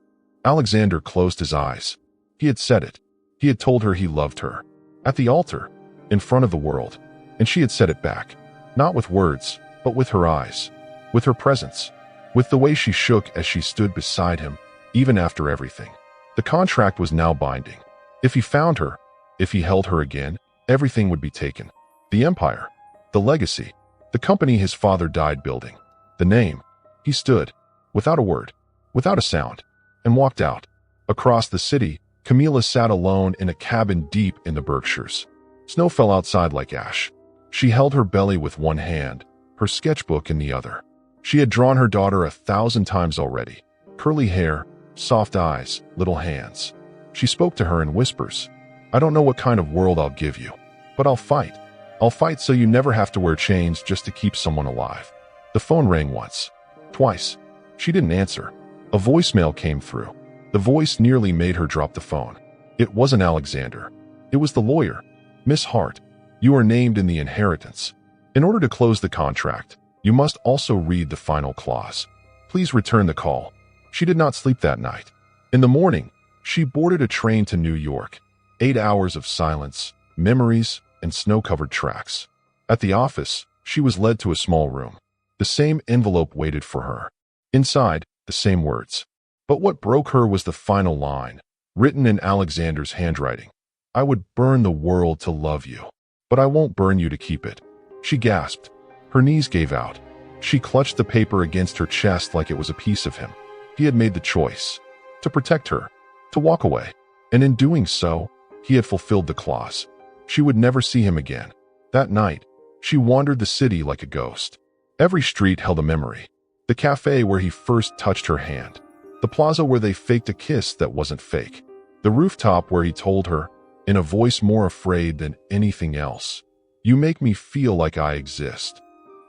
A: Alexander closed his eyes. He had said it. He had told her he loved her. At the altar, in front of the world. And she had said it back. Not with words, but with her eyes. With her presence. With the way she shook as she stood beside him, even after everything. The contract was now binding. If he found her, if he held her again, everything would be taken. The empire. The legacy. The company his father died building. The name. He stood, without a word, without a sound, and walked out. Across the city, Camilla sat alone in a cabin deep in the Berkshires. Snow fell outside like ash. She held her belly with one hand, her sketchbook in the other. She had drawn her daughter 1,000 times already. Curly hair, soft eyes, little hands. She spoke to her in whispers. I don't know what kind of world I'll give you, but I'll fight. I'll fight so you never have to wear chains just to keep someone alive. The phone rang once, twice. She didn't answer. A voicemail came through. The voice nearly made her drop the phone. It wasn't Alexander. It was the lawyer. Miss Hart, you are named in the inheritance. In order to close the contract, you must also read the final clause. Please return the call. She did not sleep that night. In the morning, she boarded a train to New York. 8 hours of silence, memories, and snow-covered tracks. At the office, she was led to a small room. The same envelope waited for her. Inside, the same words. But what broke her was the final line, written in Alexander's handwriting. I would burn the world to love you, but I won't burn you to keep it. She gasped. Her knees gave out. She clutched the paper against her chest like it was a piece of him. He had made the choice. To protect her. To walk away. And in doing so, he had fulfilled the clause. She would never see him again. That night, she wandered the city like a ghost. Every street held a memory. The cafe where he first touched her hand. The plaza where they faked a kiss that wasn't fake. The rooftop where he told her, in a voice more afraid than anything else, you make me feel like I exist.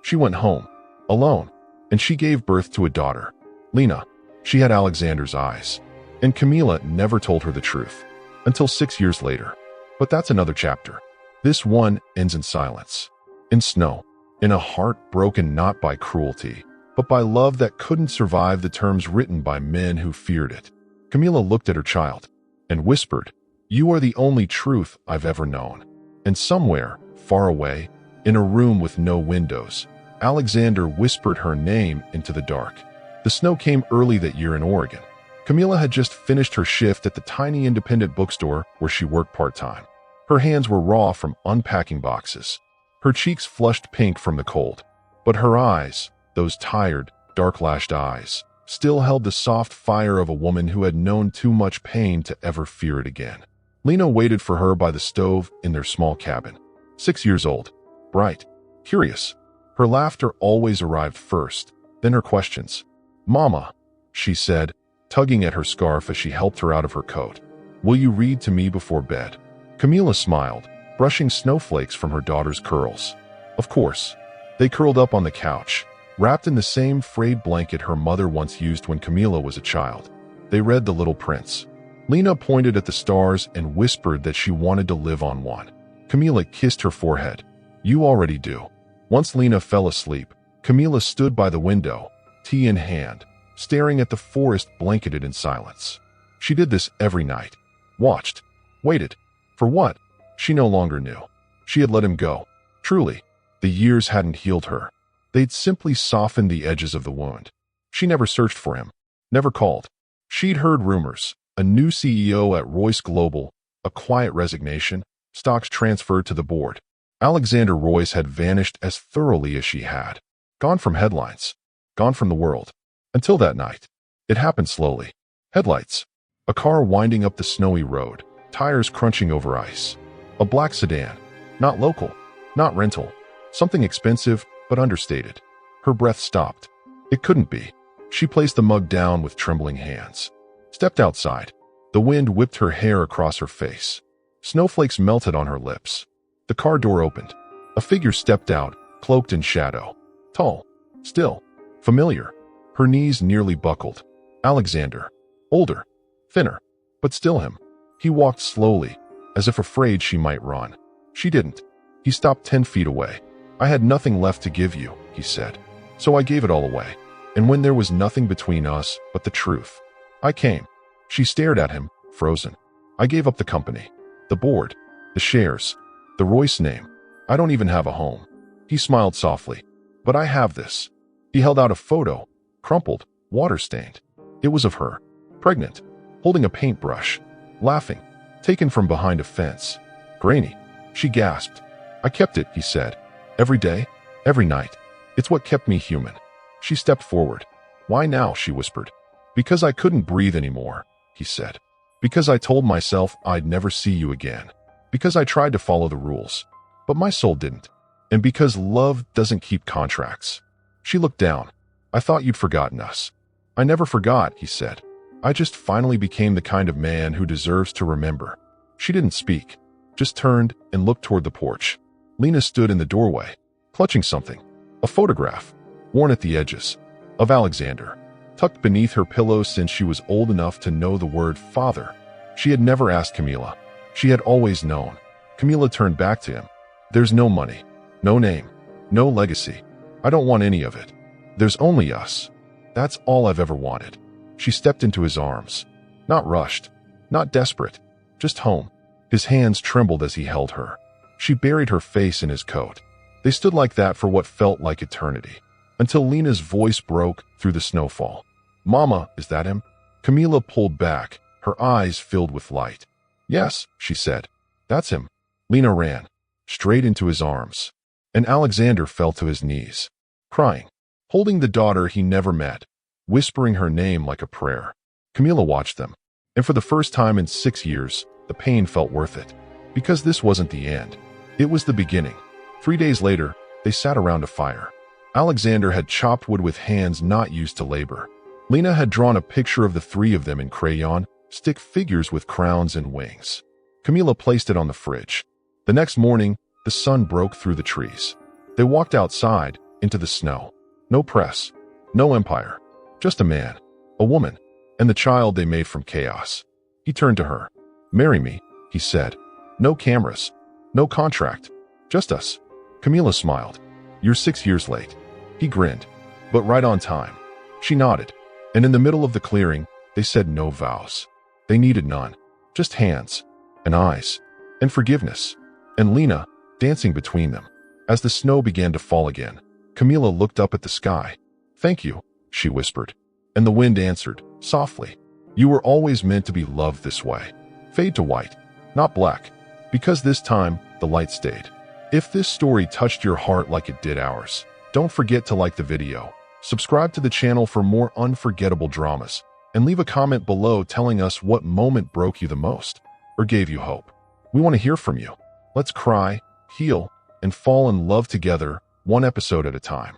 A: She went home, alone, and she gave birth to a daughter, Lena. She had Alexander's eyes, and Camila never told her the truth, until 6 years later. But that's another chapter. This one ends in silence, in snow, in a heart broken not by cruelty, but by love that couldn't survive the terms written by men who feared it. Camila looked at her child and whispered, you are the only truth I've ever known. And somewhere, far away, in a room with no windows, Alexander whispered her name into the dark. The snow came early that year in Oregon. Camila had just finished her shift at the tiny independent bookstore where she worked part-time. Her hands were raw from unpacking boxes. Her cheeks flushed pink from the cold. But her eyes, those tired, dark-lashed eyes, still held the soft fire of a woman who had known too much pain to ever fear it again. Lena waited for her by the stove in their small cabin. 6 years old, bright, curious. Her laughter always arrived first, then her questions. Mama, she said, tugging at her scarf as she helped her out of her coat. Will you read to me before bed? Camila smiled, brushing snowflakes from her daughter's curls. Of course. They curled up on the couch, wrapped in the same frayed blanket her mother once used when Camila was a child. They read The Little Prince. Lena pointed at the stars and whispered that she wanted to live on one. Camila kissed her forehead. You already do. Once Lena fell asleep, Camila stood by the window, tea in hand, staring at the forest blanketed in silence. She did this every night. Watched. Waited. For what? She no longer knew. She had let him go. Truly, the years hadn't healed her. They'd simply softened the edges of the wound. She never searched for him. Never called. She'd heard rumors. A new CEO at Royce Global, a quiet resignation, stocks transferred to the board. Alexander Royce had vanished as thoroughly as she had. Gone from headlines. Gone from the world. Until that night. It happened slowly. Headlights. A car winding up the snowy road, tires crunching over ice. A black sedan. Not local. Not rental. Something expensive, but understated. Her breath stopped. It couldn't be. She placed the mug down with trembling hands. Stepped outside. The wind whipped her hair across her face. Snowflakes melted on her lips. The car door opened. A figure stepped out, cloaked in shadow. Tall. Still. Familiar. Her knees nearly buckled. Alexander. Older. Thinner. But still him. He walked slowly, as if afraid she might run. She didn't. He stopped 10 feet away. I had nothing left to give you, he said. So I gave it all away. And when there was nothing between us but the truth, I came. She stared at him, frozen. I gave up the company, the board, the shares, the Royce name. I don't even have a home. He smiled softly. But I have this. He held out a photo, crumpled, water-stained. It was of her, pregnant, holding a paintbrush, laughing, taken from behind a fence. Grainy. She gasped. I kept it, he said. Every day, every night. It's what kept me human. She stepped forward. Why now, she whispered. Because I couldn't breathe anymore, he said. Because I told myself I'd never see you again. Because I tried to follow the rules. But my soul didn't. And because love doesn't keep contracts. She looked down. I thought you'd forgotten us. I never forgot, he said. I just finally became the kind of man who deserves to remember. She didn't speak, just turned and looked toward the porch. Lena stood in the doorway, clutching something. A photograph, worn at the edges, of Alexander, tucked beneath her pillow since she was old enough to know the word father. She had never asked Camila. She had always known. Camila turned back to him. There's no money, no name, no legacy. I don't want any of it. There's only us. That's all I've ever wanted. She stepped into his arms. Not rushed, not desperate, just home. His hands trembled as he held her. She buried her face in his coat. They stood like that for what felt like eternity, until Lena's voice broke through the snowfall. Mama, is that him? Camila pulled back, her eyes filled with light. Yes, she said. That's him. Lena ran, straight into his arms, and Alexander fell to his knees, crying, holding the daughter he never met, whispering her name like a prayer. Camila watched them, and for the first time in 6 years, the pain felt worth it. Because this wasn't the end. It was the beginning. 3 days later, they sat around a fire. Alexander had chopped wood with hands not used to labor. Lena had drawn a picture of the three of them in crayon, stick figures with crowns and wings. Camila placed it on the fridge. The next morning, the sun broke through the trees. They walked outside, into the snow. No press, no empire, just a man, a woman, and the child they made from chaos. He turned to her. Marry me, he said. No cameras, no contract, just us. Camila smiled. You're 6 years late. He grinned, but right on time. She nodded, and in the middle of the clearing, they said no vows. They needed none, just hands, and eyes, and forgiveness, and Lena dancing between them. As the snow began to fall again, Camila looked up at the sky. Thank you, she whispered, and the wind answered, softly. You were always meant to be loved this way. Fade to white, not black, because this time, the light stayed. If this story touched your heart like it did ours, don't forget to like the video, subscribe to the channel for more unforgettable dramas, and leave a comment below telling us what moment broke you the most, or gave you hope. We want to hear from you. Let's cry, heal, and fall in love together, one episode at a time.